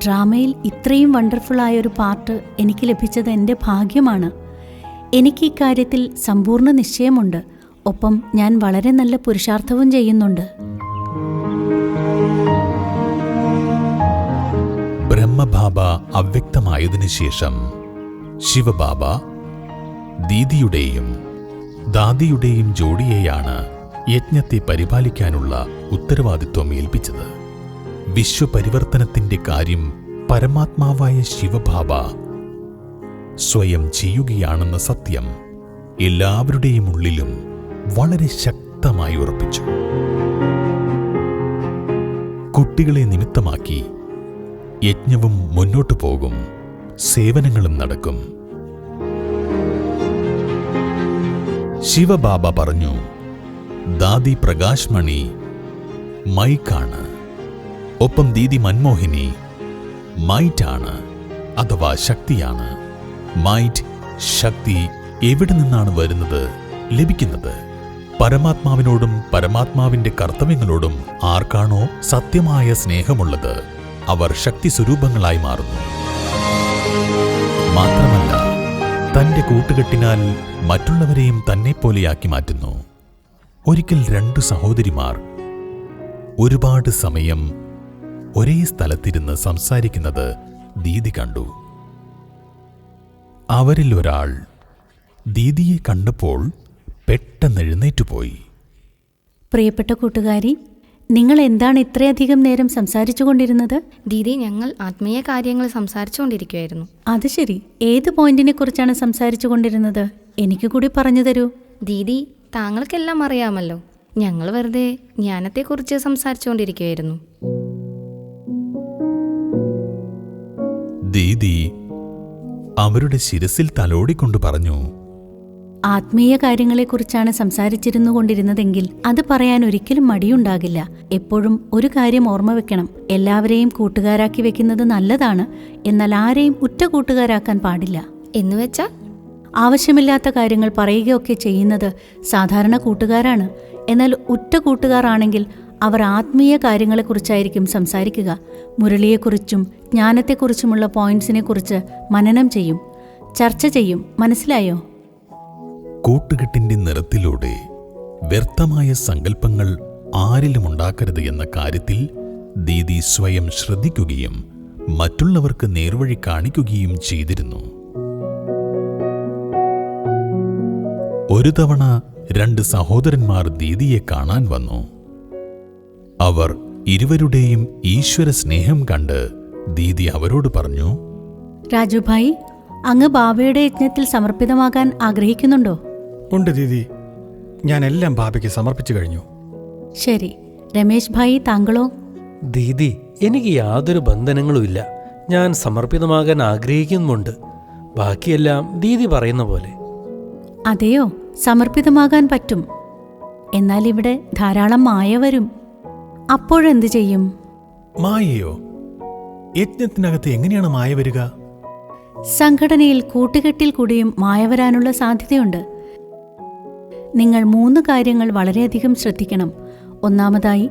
ഡ്രാമയിൽ ഇത്രയും വണ്ടർഫുള്ളായ ഒരു പാർട്ട് എനിക്ക് ലഭിച്ചത് എൻ്റെ ഭാഗ്യമാണ്. എനിക്ക് ഇക്കാര്യത്തിൽ സമ്പൂർണ്ണ നിശ്ചയമുണ്ട്. ഒപ്പം ഞാൻ വളരെ നല്ല പുരുഷാർത്ഥവും ചെയ്യുന്നുണ്ട്. ബ്രഹ്മബാബ അവ്യക്തമായതിനു ശേഷം ശിവബാബ ദീദിയുടെയും ദാദിയുടെയും ജോഡിയെയാണ് യജ്ഞത്തെ പരിപാലിക്കാനുള്ള ഉത്തരവാദിത്വം ഏൽപ്പിച്ചത്. വിശ്വപരിവർത്തനത്തിന്റെ കാര്യം പരമാത്മാവായ ശിവബാബ സ്വയം ചെയ്യുകയാണെന്ന സത്യം എല്ലാവരുടെയും ഉള്ളിലും വളരെ ശക്തമായി ഉറപ്പിച്ചു. കുട്ടികളെ നിമിത്തമാക്കി യജ്ഞവും മുന്നോട്ടു പോകും, സേവനങ്ങളും നടക്കും. ശിവബാബ പറഞ്ഞു, ദാദി പ്രകാശ് മണി മൈക്കാണ്, ഒപ്പം ദീദി മൻമോഹിനി മൈറ്റാണ്, അഥവാ ശക്തിയാണ്. മൈറ്റ്, ശക്തി എവിടെ നിന്നാണ് വരുന്നത്, ലഭിക്കുന്നത്? പരമാത്മാവിനോടും പരമാത്മാവിന്റെ കർത്തവ്യങ്ങളോടും ആർക്കാണോ സത്യമായ സ്നേഹമുള്ളത് അവർ ശക്തി സ്വരൂപങ്ങളായി മാറുന്നു. മാത്രമല്ല, തന്റെ കൂട്ടുകെട്ടിനാൽ മറ്റുള്ളവരെയും തന്നെപ്പോലെയാക്കി മാറ്റുന്നു. ഒരിക്കൽ 2 സഹോദരിമാർ ഒരുപാട് സമയം ഒരേ സ്ഥലത്തിരുന്ന് സംസാരിക്കുന്നത് ദീദി കണ്ടു. അവരിൽ ഒരാൾ ദീദിയെ കണ്ടപ്പോൾ പെട്ടെന്ന് എഴുന്നേറ്റുപോയി. പ്രിയപ്പെട്ട കൂട്ടുകാരി, നിങ്ങൾ എന്താണ് ഇത്രയധികം നേരം സംസാരിച്ചു കൊണ്ടിരുന്നത്? ദീദി, ഞങ്ങൾ ആത്മീയ കാര്യങ്ങൾ സംസാരിച്ചുകൊണ്ടിരിക്കുകയായിരുന്നു. അത് ശരി. ഏത് പോയിന്റിനെ കുറിച്ചാണ് സംസാരിച്ചു കൊണ്ടിരുന്നത്? എനിക്ക് കൂടി പറഞ്ഞു തരൂ. ദീദി, താങ്കൾക്കെല്ലാം അറിയാമല്ലോ. ഞങ്ങൾ വെറുതെ ജ്ഞാനത്തെക്കുറിച്ച് സംസാരിച്ചുകൊണ്ടിരിക്കുകയായിരുന്നു. ദീദി അവരുടെ ശിരസിൽ തലോടിക്കൊണ്ട് പറഞ്ഞു, ആത്മീയ കാര്യങ്ങളെക്കുറിച്ചാണ് സംസാരിച്ചിരുന്നു കൊണ്ടിരുന്നതെങ്കിൽ അത് പറയാൻ ഒരിക്കലും മടിയുണ്ടാകില്ല. എപ്പോഴും ഒരു കാര്യം ഓർമ്മ വെക്കണം. എല്ലാവരെയും കൂട്ടുകാരാക്കി വെക്കുന്നത് നല്ലതാണ്, എന്നാൽ ആരെയും ഉറ്റ കൂട്ടുകാരാക്കാൻ പാടില്ല. എന്നുവെച്ചാൽ ആവശ്യമില്ലാത്ത കാര്യങ്ങൾ പറയുകയൊക്കെ ചെയ്യുന്നത് സാധാരണ കൂട്ടുകാരാണ്. എന്നാൽ ഉറ്റ കൂട്ടുകാരാണെങ്കിൽ അവർ ആത്മീയ കാര്യങ്ങളെക്കുറിച്ചായിരിക്കും സംസാരിക്കുക. മുരളിയെക്കുറിച്ചും ജ്ഞാനത്തെക്കുറിച്ചുമുള്ള പോയിന്റ്സിനെക്കുറിച്ച് മനനം ചെയ്യും, ചർച്ച ചെയ്യും. മനസ്സിലായോ? കൂട്ടുകെട്ടിന്റെ നിറത്തിലൂടെ വ്യർത്ഥമായ സങ്കല്പങ്ങൾ ആരിലും ഉണ്ടാക്കരുത് എന്ന കാര്യത്തിൽ ദീദി സ്വയം ശ്രദ്ധിക്കുകയും മറ്റുള്ളവർക്ക് നേർവഴി കാണിക്കുകയും ചെയ്തിരുന്നു. ഒരു തവണ 2 സഹോദരന്മാർ ദീദിയെ കാണാൻ വന്നു. അവർ ഇരുവരുടെയും ഈശ്വര സ്നേഹം കണ്ട് ദീദി അവരോട് പറഞ്ഞു, രാജുഭായി, അങ്ങ് ബാബയുടെ യജ്ഞത്തിൽ സമർപ്പിതമാകാൻ ആഗ്രഹിക്കുന്നുണ്ടോ? ഉണ്ട് ദീദി, ഞാൻ എല്ലാം ബാബയ്ക്ക് സമർപ്പിച്ചു കഴിഞ്ഞു. ശരി. രമേശ് ഭായി, താങ്കളോ? ദീദി, എനിക്ക് യാതൊരു ബന്ധനങ്ങളുമില്ല. ഞാൻ സമർപ്പിതമാകാൻ ആഗ്രഹിക്കുന്നുമുണ്ട്. ബാക്കിയെല്ലാം ദീദി പറയുന്ന പോലെ. അതെയോ? സമർപ്പിതമാകാൻ പറ്റും. എന്നാൽ ഇവിടെ ധാരാളം മായ വരും. അപ്പോഴെന്ത് ചെയ്യും? മായയോ? യജ്ഞത്തിനകത്ത് എങ്ങനെയാണ് മായ വരിക? സംഘടനയിൽ കൂട്ടുകെട്ടിൽ കൂടിയും മായ വരാനുള്ള സാധ്യതയുണ്ട്. നിങ്ങൾ 3 കാര്യങ്ങൾ വളരെയധികം ശ്രദ്ധിക്കണം. ഒന്നാമതായി,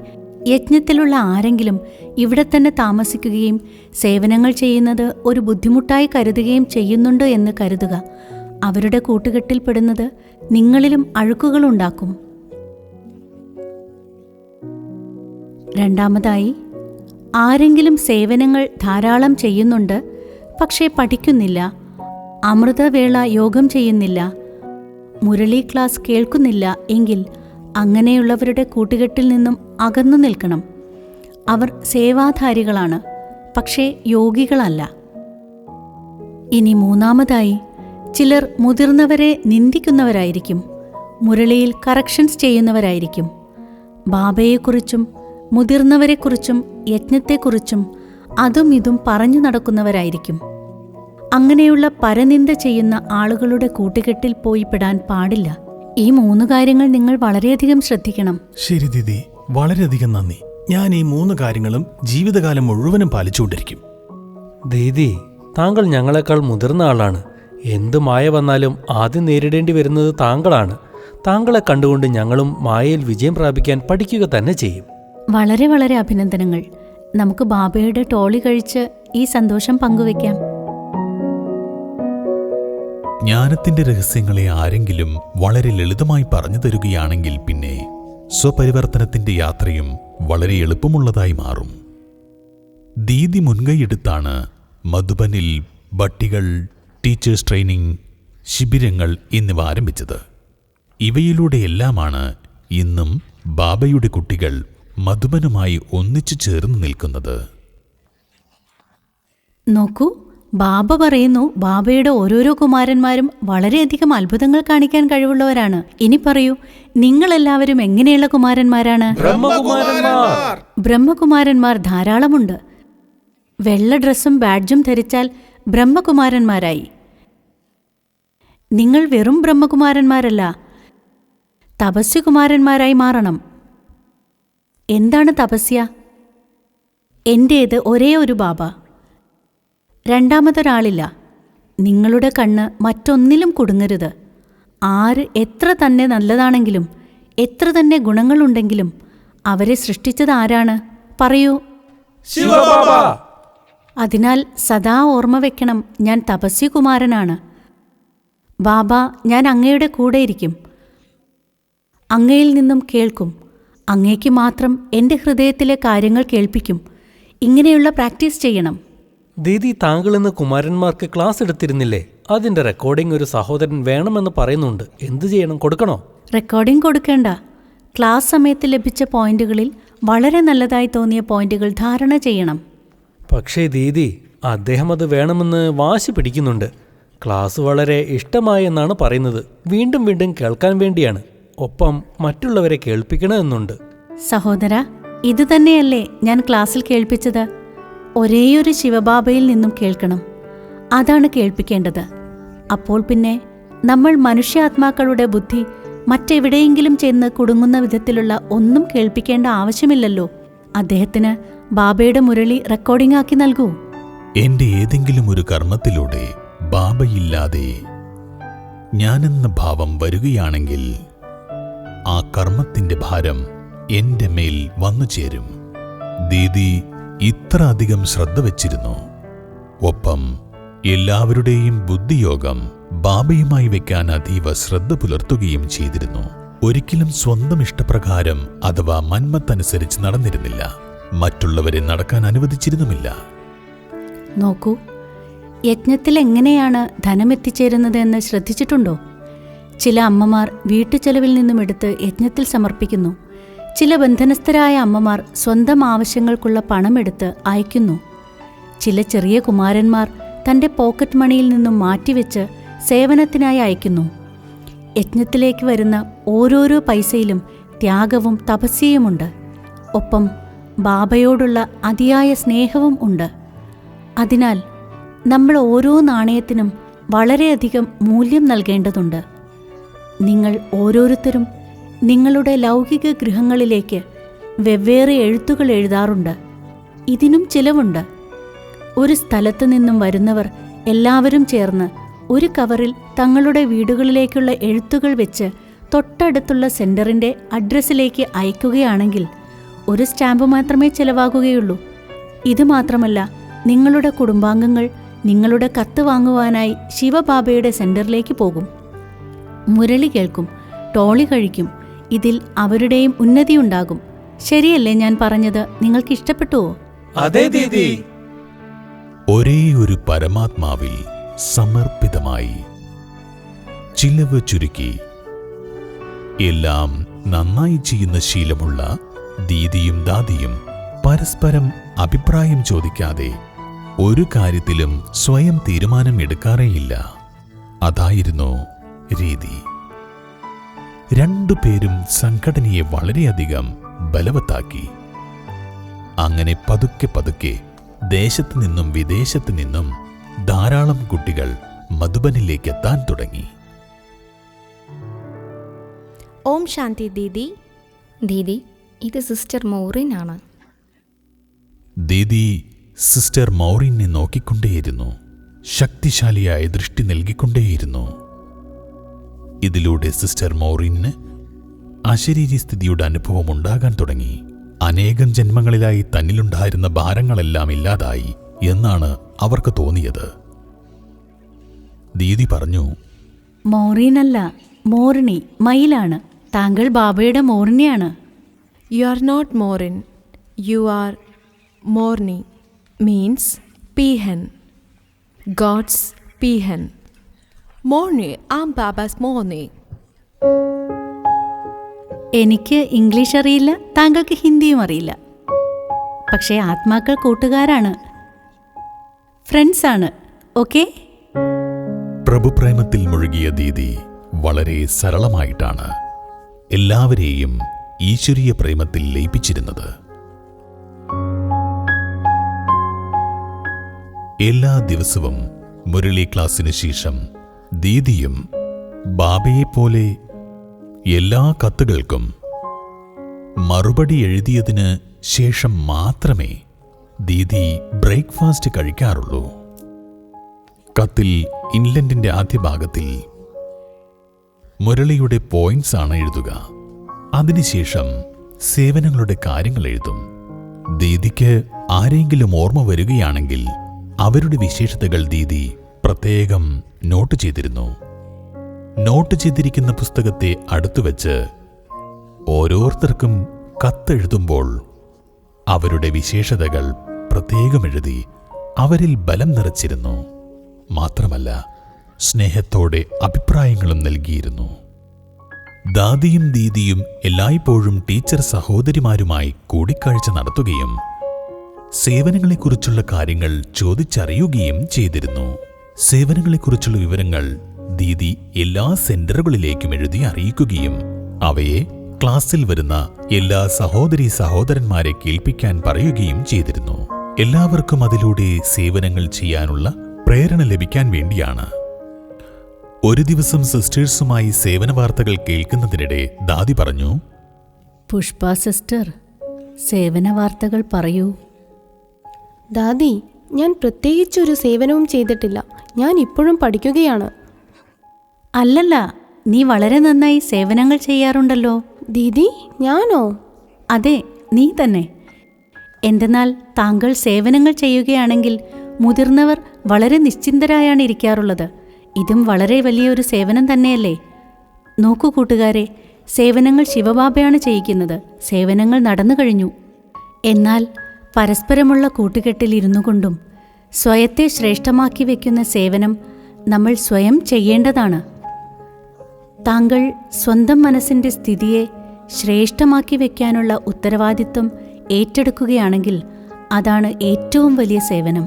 യജ്ഞത്തിലുള്ള ആരെങ്കിലും ഇവിടെ തന്നെ താമസിക്കുകയും സേവനങ്ങൾ ചെയ്യുന്നത് ഒരു ബുദ്ധിമുട്ടായി കരുതുകയും ചെയ്യുന്നുണ്ട് എന്ന് കരുതുക. അവരുടെ കൂട്ടുകെട്ടിൽപ്പെടുന്നത് നിങ്ങളിലും അഴുക്കുകളുണ്ടാക്കും. രണ്ടാമതായി, ആരെങ്കിലും സേവനങ്ങൾ ധാരാളം ചെയ്യുന്നുണ്ട്, പക്ഷേ പഠിക്കുന്നില്ല, അമൃതവേള യോഗം ചെയ്യുന്നില്ല, മുരളി ക്ലാസ് കേൾക്കുന്നില്ല എങ്കിൽ അങ്ങനെയുള്ളവരുടെ കൂട്ടുകെട്ടിൽ നിന്നും അകന്നു നിൽക്കണം. അവർ സേവാധാരികളാണ്, പക്ഷേ യോഗികളല്ല. ഇനി മൂന്നാമതായി, ചിലർ മുതിർന്നവരെ നിന്ദിക്കുന്നവരായിരിക്കും, മുരളിയിൽ കറക്ഷൻസ് ചെയ്യുന്നവരായിരിക്കും. ബാബയെക്കുറിച്ചും മുതിർന്നവരെക്കുറിച്ചും യജ്ഞത്തെക്കുറിച്ചും അതും ഇതും പറഞ്ഞു നടക്കുന്നവരായിരിക്കും. അങ്ങനെയുള്ള പരനിന്ദ ചെയ്യുന്ന ആളുകളുടെ കൂട്ടുകെട്ടിൽ പോയി പെടാൻ പാടില്ല. ഈ 3 കാര്യങ്ങൾ നിങ്ങൾ വളരെയധികം ശ്രദ്ധിക്കണം. ശരി ദീദി, വളരെയധികം നന്ദി. ഞാൻ ഈ 3 കാര്യങ്ങളും ജീവിതകാലം മുഴുവനും പാലിച്ചുകൊണ്ടിരിക്കും. ദീദി, താങ്കൾ ഞങ്ങളെക്കാൾ മുതിർന്ന ആളാണ്. എന്ത് മായ വന്നാലും ആദ്യം നേരിടേണ്ടി വരുന്നത് താങ്കളാണ്. താങ്കളെ കണ്ടുകൊണ്ട് ഞങ്ങളും മായയിൽ വിജയം പ്രാപിക്കാൻ പഠിക്കുക തന്നെ ചെയ്യും. വളരെ വളരെ അഭിനന്ദനങ്ങൾ. നമുക്ക് ബാബയുടെ ടോളി കഴിച്ച് ഈ സന്തോഷം പങ്കുവെക്കാം. ജ്ഞാനത്തിന്റെ രഹസ്യങ്ങളെ ആരെങ്കിലും വളരെ ലളിതമായി പറഞ്ഞു തരുകയാണെങ്കിൽ പിന്നെ സ്വപരിവർത്തനത്തിന്റെ യാത്രയും വളരെ എളുപ്പമുള്ളതായി മാറും. ദീദി മുൻകൈയെടുത്താണ് മധുബനിൽ ഭട്ടികൾ, ടീച്ചേഴ്സ് ട്രെയിനിങ്, ശിബിരങ്ങൾ എന്നിവ ആരംഭിച്ചത്. ഇവയിലൂടെയെല്ലാമാണ് ഇന്നും ബാബയുടെ കുട്ടികൾ മധുബനുമായി ഒന്നിച്ചു ചേർന്ന് നിൽക്കുന്നത്. നോക്കൂ, ബാബ പറയുന്നു ബാബയുടെ ഓരോരോ കുമാരന്മാരും വളരെയധികം അത്ഭുതങ്ങൾ കാണിക്കാൻ കഴിവുള്ളവരാണ്. ഇനി പറയൂ, നിങ്ങളെല്ലാവരും എങ്ങനെയുള്ള കുമാരന്മാരാണ്? ബ്രഹ്മകുമാരന്മാർ ധാരാളമുണ്ട്. വെള്ള ഡ്രസ്സും ബാഡ്ജും ധരിച്ചാൽ ബ്രഹ്മകുമാരന്മാരായി. നിങ്ങൾ വെറും ബ്രഹ്മകുമാരന്മാരല്ല, തപസ്യകുമാരന്മാരായി മാറണം. എന്താണ് തപസ്യ? എൻ്റേത് ഒരേ ഒരു ബാബ, രണ്ടാമതൊരാളില്ല. നിങ്ങളുടെ കണ്ണ് മറ്റൊന്നിലും കുടുങ്ങരുത്. ആര് എത്ര തന്നെ നല്ലതാണെങ്കിലും എത്ര തന്നെ ഗുണങ്ങളുണ്ടെങ്കിലും അവരെ സൃഷ്ടിച്ചത് ആരാണ്? പറയൂ. അതിനാൽ സദാ ഓർമ്മ വെക്കണം, ഞാൻ തപസ്യകുമാരനാണ്. ബാബ, ഞാൻ അങ്ങയുടെ കൂടെയിരിക്കും, അങ്ങയിൽ നിന്നും കേൾക്കും, അങ്ങേക്ക് മാത്രം എൻ്റെ ഹൃദയത്തിലെ കാര്യങ്ങൾ കേൾപ്പിക്കും. ഇങ്ങനെയുള്ള പ്രാക്ടീസ് ചെയ്യണം. ദീദി, താങ്കൾ ഇന്ന് കുമാരന്മാർക്ക് ക്ലാസ് എടുത്തിരുന്നില്ലേ? അതിന്റെ റെക്കോർഡിംഗ് ഒരു സഹോദരൻ വേണമെന്ന് പറയുന്നുണ്ട്. എന്തു ചെയ്യണം? കൊടുക്കണോ? റെക്കോർഡിംഗ് കൊടുക്കേണ്ട. ക്ലാസ് സമയത്ത് ലഭിച്ച പോയിന്റുകളിൽ വളരെ നല്ലതായി തോന്നിയ പോയിന്റുകൾ ധാരണ ചെയ്യണം. പക്ഷേ ദീദി, അദ്ദേഹം അത് വേണമെന്ന് വാശി പിടിക്കുന്നുണ്ട്. ക്ലാസ് വളരെ ഇഷ്ടമായെന്നാണ് പറയുന്നത്. വീണ്ടും വീണ്ടും കേൾക്കാൻ വേണ്ടിയാണ്. ഒപ്പം മറ്റുള്ളവരെ കേൾപ്പിക്കണമെന്നുണ്ട്. സഹോദര, ഇതുതന്നെയല്ലേ ഞാൻ ക്ലാസ്സിൽ കേൾപ്പിച്ചത്? ഒരേയൊരു ശിവബാബയിൽ നിന്നും കേൾക്കണം. അതാണ് കേൾപ്പിക്കേണ്ടത്. അപ്പോൾ പിന്നെ നമ്മൾ മനുഷ്യാത്മാക്കളുടെ ബുദ്ധി മറ്റെവിടെയെങ്കിലും ചെന്ന് കുടുങ്ങുന്ന വിധത്തിലുള്ള ഒന്നും കേൾപ്പിക്കേണ്ട ആവശ്യമില്ലല്ലോ. അദ്ദേഹത്തിന് ബാബയുടെ മുരളി റെക്കോർഡിംഗ് ആക്കി നൽകൂ. എന്റെ ഏതെങ്കിലും ഒരു കർമ്മത്തിലൂടെ ബാബയില്ലാതെ ഞാനെന്ന ഭാവം വരികയാണെങ്കിൽ ആ കർമ്മത്തിന്റെ ഭാരം എന്റെ മേൽ വന്നു ചേരും. ദീദി ഇത്ര അധികം ശ്രദ്ധ വച്ചിരുന്നു. ഒപ്പം എല്ലാവരുടെയും ബുദ്ധിയോഗം ബാബയുമായി വെക്കാൻ അതീവ ശ്രദ്ധ പുലർത്തുകയും ചെയ്തിരുന്നു. ഒരിക്കലും സ്വന്തം ഇഷ്ടപ്രകാരം അഥവാ മന്മത്തനുസരിച്ച് നടന്നിരുന്നില്ല. മറ്റുള്ളവരെ നടക്കാൻ അനുവദിച്ചിരുന്നുമില്ല. നോക്കൂ, യജ്ഞത്തിൽ എങ്ങനെയാണ് ധനം എത്തിച്ചേരുന്നതെന്ന് ശ്രദ്ധിച്ചിട്ടുണ്ടോ? ചില അമ്മമാർ വീട്ടുചെലവിൽ നിന്നും എടുത്ത് യജ്ഞത്തിൽ സമർപ്പിക്കുന്നു. ചില ബന്ധനസ്ഥരായ അമ്മമാർ സ്വന്തം ആവശ്യങ്ങൾക്കുള്ള പണമെടുത്ത് അയക്കുന്നു. ചില ചെറിയ കുമാരന്മാർ തൻ്റെ പോക്കറ്റ് മണിയിൽ നിന്നും മാറ്റിവെച്ച് സേവനത്തിനായി അയക്കുന്നു. യജ്ഞത്തിലേക്ക് വരുന്ന ഓരോരോ പൈസയിലും ത്യാഗവും തപസ്യയുമുണ്ട്. ഒപ്പം ബാബയോടുള്ള അതിയായ സ്നേഹവും ഉണ്ട്. അതിനാൽ നമ്മൾ ഓരോ നാണയത്തിനും വളരെയധികം മൂല്യം നൽകേണ്ടതുണ്ട്. നിങ്ങൾ ഓരോരുത്തരും നിങ്ങളുടെ ലൗകിക ഗൃഹങ്ങളിലേക്ക് വെവ്വേറെ എഴുത്തുകൾ എഴുതാറുണ്ട്. ഇതിനും ചിലവുണ്ട്. ഒരു സ്ഥലത്തു നിന്നും വരുന്നവർ എല്ലാവരും ചേർന്ന് ഒരു കവറിൽ തങ്ങളുടെ വീടുകളിലേക്കുള്ള എഴുത്തുകൾ വെച്ച് തൊട്ടടുത്തുള്ള സെന്ററിൻ്റെ അഡ്രസ്സിലേക്ക് അയക്കുകയാണെങ്കിൽ ഒരു സ്റ്റാമ്പ് മാത്രമേ ചിലവാകുകയുള്ളൂ. ഇത് മാത്രമല്ല, നിങ്ങളുടെ കുടുംബാംഗങ്ങൾ നിങ്ങളുടെ കത്ത് വാങ്ങുവാനായി ശിവബാബയുടെ സെന്ററിലേക്ക് പോകും. മുരളി കേൾക്കും, ടോളി കഴിക്കും. ഇതിൽ അവരുടെയും ഉന്നതിയുണ്ടാകും. ശരിയല്ലേ ഞാൻ പറഞ്ഞത്? നിങ്ങൾക്ക് ഇഷ്ടപ്പെട്ടുവോ? അതെ ദീദി. ഒരേ ഒരു പരമാത്മാവിൽ സമർപ്പിതമായി ചിലവ് ചുരുക്കി എല്ലാം നന്നായി ചെയ്യുന്ന ശീലമുള്ള ദീദിയും ദാദിയും പരസ്പരം അഭിപ്രായം ചോദിക്കാതെ ഒരു കാര്യത്തിലും സ്വയം തീരുമാനം എടുക്കാറേയില്ല. അതായിരുന്നു രീതി. രണ്ടുപേരും സംഘടനയെ വളരെയധികം ബലവത്താക്കി. അങ്ങനെ പതുക്കെ പതുക്കെ ദേശത്തു നിന്നും വിദേശത്തു നിന്നും ധാരാളം കുട്ടികൾ മധുബനിലേക്ക് എത്താൻ തുടങ്ങി. ഓം ശാന്തി ദീദി. ദീദി, ഇത് സിസ്റ്റർ മൗറിൻ ആണ്. ദീദി സിസ്റ്റർ മൗറിനെ നോക്കിക്കൊണ്ടേയിരുന്നു. ശക്തിശാലിയായ ദൃഷ്ടി നൽകിക്കൊണ്ടേയിരുന്നു. ഇതിലൂടെ സിസ്റ്റർ മൗറിന് അശരീരി സ്ഥിതിയുടെ അനുഭവം ഉണ്ടാകാൻ തുടങ്ങി. അനേകം ജന്മങ്ങളിലായി തന്നിലുണ്ടായിരുന്ന ഭാരങ്ങളെല്ലാം ഇല്ലാതായി എന്നാണ് അവർക്ക് തോന്നിയത്. ദീദി പറഞ്ഞു, മോറിനല്ല, മോറിനി, മയിലാണ്. താങ്കൾ ബാബയുടെ മോറിനിയാണ്. യു ആർ നോട്ട് മോറിൻ, യു ആർ മോർണി. Means peahen, god's peahen. മോർണി ആം ബാബാസ് മോർണി. എനിക്ക് ഇംഗ്ലീഷ് അറിയില്ല, താങ്കൾക്ക് ഹിന്ദിയും അറിയില്ല. പക്ഷേ ആത്മാക്കൾ കൂട്ടുകാരാണ്, ഫ്രണ്ട്സാണ്. ഓക്കെ? പ്രഭുപ്രേമത്തിൽ മുഴുകിയ ദീദി വളരെ സരളമായിട്ടാണ് എല്ലാവരെയും ഈശ്വരീയ പ്രേമത്തിൽ ലയിപ്പിച്ചിരുന്നത്. എല്ലാ ദിവസവും മുരളി ക്ലാസ്സിനു ശേഷം ദീദിയും ബാബയെപ്പോലെ എല്ലാ കത്തുകൾക്കും മറുപടി എഴുതിയതിന് ശേഷം മാത്രമേ ദീദി ബ്രേക്ക്ഫാസ്റ്റ് കഴിക്കാറുള്ളൂ. കത്തിൽ ഇൻലൻഡിന്റെ ആദ്യ ഭാഗത്തിൽ മുരളിയുടെ പോയിന്റ്സ് ആണ് എഴുതുക. അതിനുശേഷം സേവനങ്ങളുടെ കാര്യങ്ങൾ എഴുതും. ദീദിക്ക് ആരെങ്കിലും ഓർമ്മ വരികയാണെങ്കിൽ അവരുടെ വിശേഷതകൾ ദീദി പ്രത്യേകം നോട്ട് ചെയ്തിരുന്നു. നോട്ട് ചെയ്തിരിക്കുന്ന പുസ്തകത്തെ അടുത്തുവെച്ച് ഓരോരുത്തർക്കും കത്തെഴുതുമ്പോൾ അവരുടെ വിശേഷതകൾ പ്രത്യേകം എഴുതി അവരിൽ ബലം നിറച്ചിരുന്നു. മാത്രമല്ല, സ്നേഹത്തോടെ അഭിപ്രായങ്ങളും നൽകിയിരുന്നു. ദാദിയും ദീദിയും എല്ലായ്പ്പോഴും ടീച്ചർ സഹോദരിമാരുമായി കൂടിക്കാഴ്ച നടത്തുകയും സേവനങ്ങളെക്കുറിച്ചുള്ള കാര്യങ്ങൾ ചോദിച്ചറിയുകയും ചെയ്തിരുന്നു. സേവനങ്ങളെക്കുറിച്ചുള്ള വിവരങ്ങൾ ദീദി എല്ലാ സെന്ററുകളിലേക്കും എഴുതി അറിയിക്കുകയും അവയെ ക്ലാസ്സിൽ വരുന്ന എല്ലാ സഹോദരീ സഹോദരന്മാരെ കേൾപ്പിക്കാൻ പറയുകയും ചെയ്തിരുന്നു. എല്ലാവർക്കും അതിലൂടെ സേവനങ്ങൾ ചെയ്യാനുള്ള പ്രേരണ ലഭിക്കാൻ വേണ്ടിയാണ്. ഒരു ദിവസം സിസ്റ്റേഴ്സുമായി സേവന വാർത്തകൾ കേൾക്കുന്നതിനിടെ ദാദി പറഞ്ഞു, പുഷ്പ സിസ്റ്റർ, സേവന വാർത്തകൾ പറയൂ. ദാദി, ഞാൻ പ്രത്യേകിച്ചൊരു സേവനവും ചെയ്തിട്ടില്ല. ഞാൻ ഇപ്പോഴും പഠിക്കുകയാണ്. അല്ലല്ല, നീ വളരെ നന്നായി സേവനങ്ങൾ ചെയ്യാറുണ്ടല്ലോ. ദീദി, ഞാനോ? അതെ, നീ തന്നെ. എന്തെന്നാൽ താങ്കൾ സേവനങ്ങൾ ചെയ്യുകയാണെങ്കിൽ മുതിർന്നവർ വളരെ നിശ്ചിന്തരായാണ് ഇരിക്കാറുള്ളത്. ഇതും വളരെ വലിയൊരു സേവനം തന്നെയല്ലേ? നോക്കൂ കൂട്ടുകാരെ, സേവനങ്ങൾ ശിവബാബയാണ് ചെയ്യിക്കുന്നത്. സേവനങ്ങൾ നടന്നു കഴിഞ്ഞു. എന്നാൽ പരസ്പരമുള്ള കൂട്ടുകെട്ടിൽ ഇരുന്നു കൊണ്ടും സ്വയത്തെ ശ്രേഷ്ഠമാക്കി വയ്ക്കുന്ന സേവനം നമ്മൾ സ്വയം ചെയ്യേണ്ടതാണ്. താങ്കൾ സ്വന്തം മനസ്സിൻ്റെ സ്ഥിതിയെ ശ്രേഷ്ഠമാക്കി വയ്ക്കാനുള്ള ഉത്തരവാദിത്വം ഏറ്റെടുക്കുകയാണെങ്കിൽ അതാണ് ഏറ്റവും വലിയ സേവനം.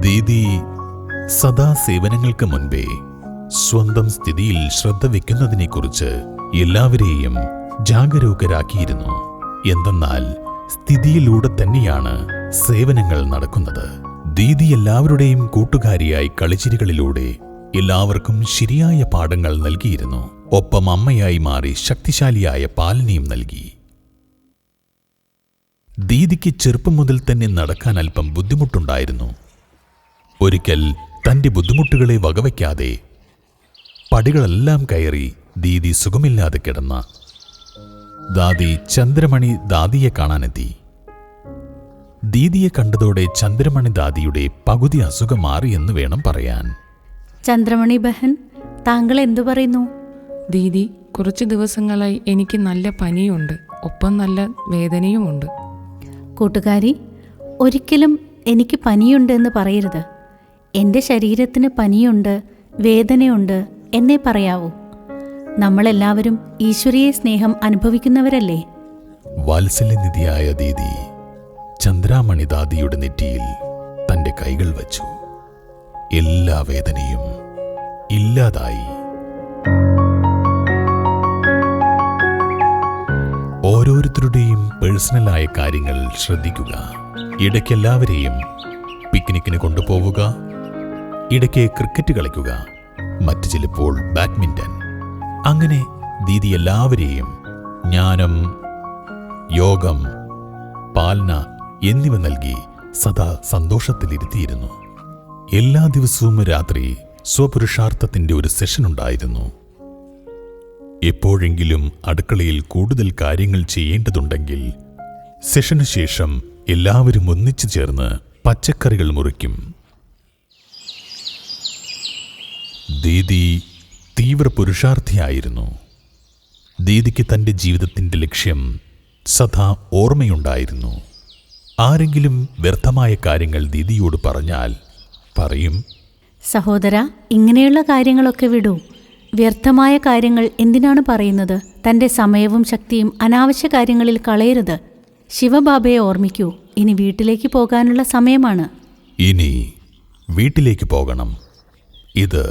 ദീദി സദാ സേവനങ്ങൾക്ക് മുൻപേ സ്വന്തം സ്ഥിതിയിൽ ശ്രദ്ധ വയ്ക്കുന്നതിനെക്കുറിച്ച് എല്ലാവരെയും ജാഗരൂകരാക്കിയിരുന്നു. എന്തെന്നാൽ സ്ഥിതിയിലൂടെ തന്നെയാണ് സേവനങ്ങൾ നടക്കുന്നത്. ദീദി എല്ലാവരുടെയും കൂട്ടുകാരിയായി കളിച്ചിരികളിലൂടെ എല്ലാവർക്കും ശരിയായ പാഠങ്ങൾ നൽകിയിരുന്നു. ഒപ്പം അമ്മയായി മാറി ശക്തിശാലിയായ പാലനയും നൽകി. ദീദിക്ക് ചെറുപ്പം മുതൽ തന്നെ നടക്കാൻ അല്പം ബുദ്ധിമുട്ടുണ്ടായിരുന്നു. ഒരിക്കൽ തന്റെ ബുദ്ധിമുട്ടുകളെ വകവയ്ക്കാതെ പടികളെല്ലാം കയറി ദീദി സുഖമില്ലാതെ കിടന്ന ദാദി ചന്ദ്രമണി ദാദിയെ കാണാനെത്തി. ദീദിയെ കണ്ടതോടെ ചന്ദ്രമണി ദാദിയുടെ പകുതി അസുഖം മാറിയെന്ന് വേണം പറയാൻ. ചന്ദ്രമണി ബഹൻ, താങ്കൾ എന്തു പറയുന്നു? ദീദി കുറച്ച് ദിവസങ്ങളായി എനിക്ക് നല്ല പനിയുണ്ട്, ഒപ്പം നല്ല വേദനയുമുണ്ട്. കൂട്ടുകാരി, ഒരിക്കലും എനിക്ക് പനിയുണ്ട് എന്ന് പറയരുത്. എൻ്റെ ശരീരത്തിന് പനിയുണ്ട്, വേദനയുണ്ട് എന്നേ പറയാവൂ. നമ്മളെല്ലാവരും ഈശ്വരീയ സ്നേഹം അനുഭവിക്കുന്നവരല്ലേ? വാത്സല്യനിധിയായ ദീദി ചന്ദ്രാമണി ദാദിയുടെ നെറ്റിയിൽ തന്റെ കൈകൾ വച്ചു. എല്ലാ വേദനയും ഇല്ലാതായി. ഓരോരുത്തരുടെയും പേഴ്സണലായ കാര്യങ്ങൾ ശ്രദ്ധിക്കുക. ഇടയ്ക്കെല്ലാവരെയും പിക്നിക്കിന് കൊണ്ടുപോവുക, ഇടയ്ക്ക് ക്രിക്കറ്റ് കളിക്കുക, മറ്റു ചിലപ്പോൾ ബാഡ്മിൻ്റൺ. അങ്ങനെ ദീദി എല്ലാവരെയും ജ്ഞാനം, യോഗം, പാലന എന്നിവ നൽകി സദാ സന്തോഷത്തിലിരുത്തിയിരുന്നു. എല്ലാ ദിവസവും രാത്രി സ്വപുരുഷാർത്ഥത്തിന്റെ ഒരു സെഷൻ ഉണ്ടായിരുന്നു. എപ്പോഴെങ്കിലും അടുക്കളയിൽ കൂടുതൽ കാര്യങ്ങൾ ചെയ്യേണ്ടതുണ്ടെങ്കിൽ സെഷനു ശേഷം എല്ലാവരും ഒന്നിച്ചു ചേർന്ന് പച്ചക്കറികൾ മുറിക്കും. ദീദി തീവ്ര പുരുഷാർത്ഥിയായിരുന്നു. ദീദിക്ക് തൻ്റെ ജീവിതത്തിൻ്റെ ലക്ഷ്യം സദാ ഓർമ്മയുണ്ടായിരുന്നു. ആരെങ്കിലും വ്യർത്ഥമായ കാര്യങ്ങൾ ദീദിയോട് പറഞ്ഞാൽ പറയും, സഹോദര, ഇങ്ങനെയുള്ള കാര്യങ്ങളൊക്കെ വിടൂ. വ്യർത്ഥമായ കാര്യങ്ങൾ എന്തിനാണ് പറയുന്നത്? തൻ്റെ സമയവും ശക്തിയും അനാവശ്യ കാര്യങ്ങളിൽ കളയരുത്. ശിവബാബയെ ഓർമ്മിക്കൂ. ഇനി വീട്ടിലേക്ക് പോകാനുള്ള സമയമാണ്. ഇനി വീട്ടിലേക്ക് പോകണം. ഇത്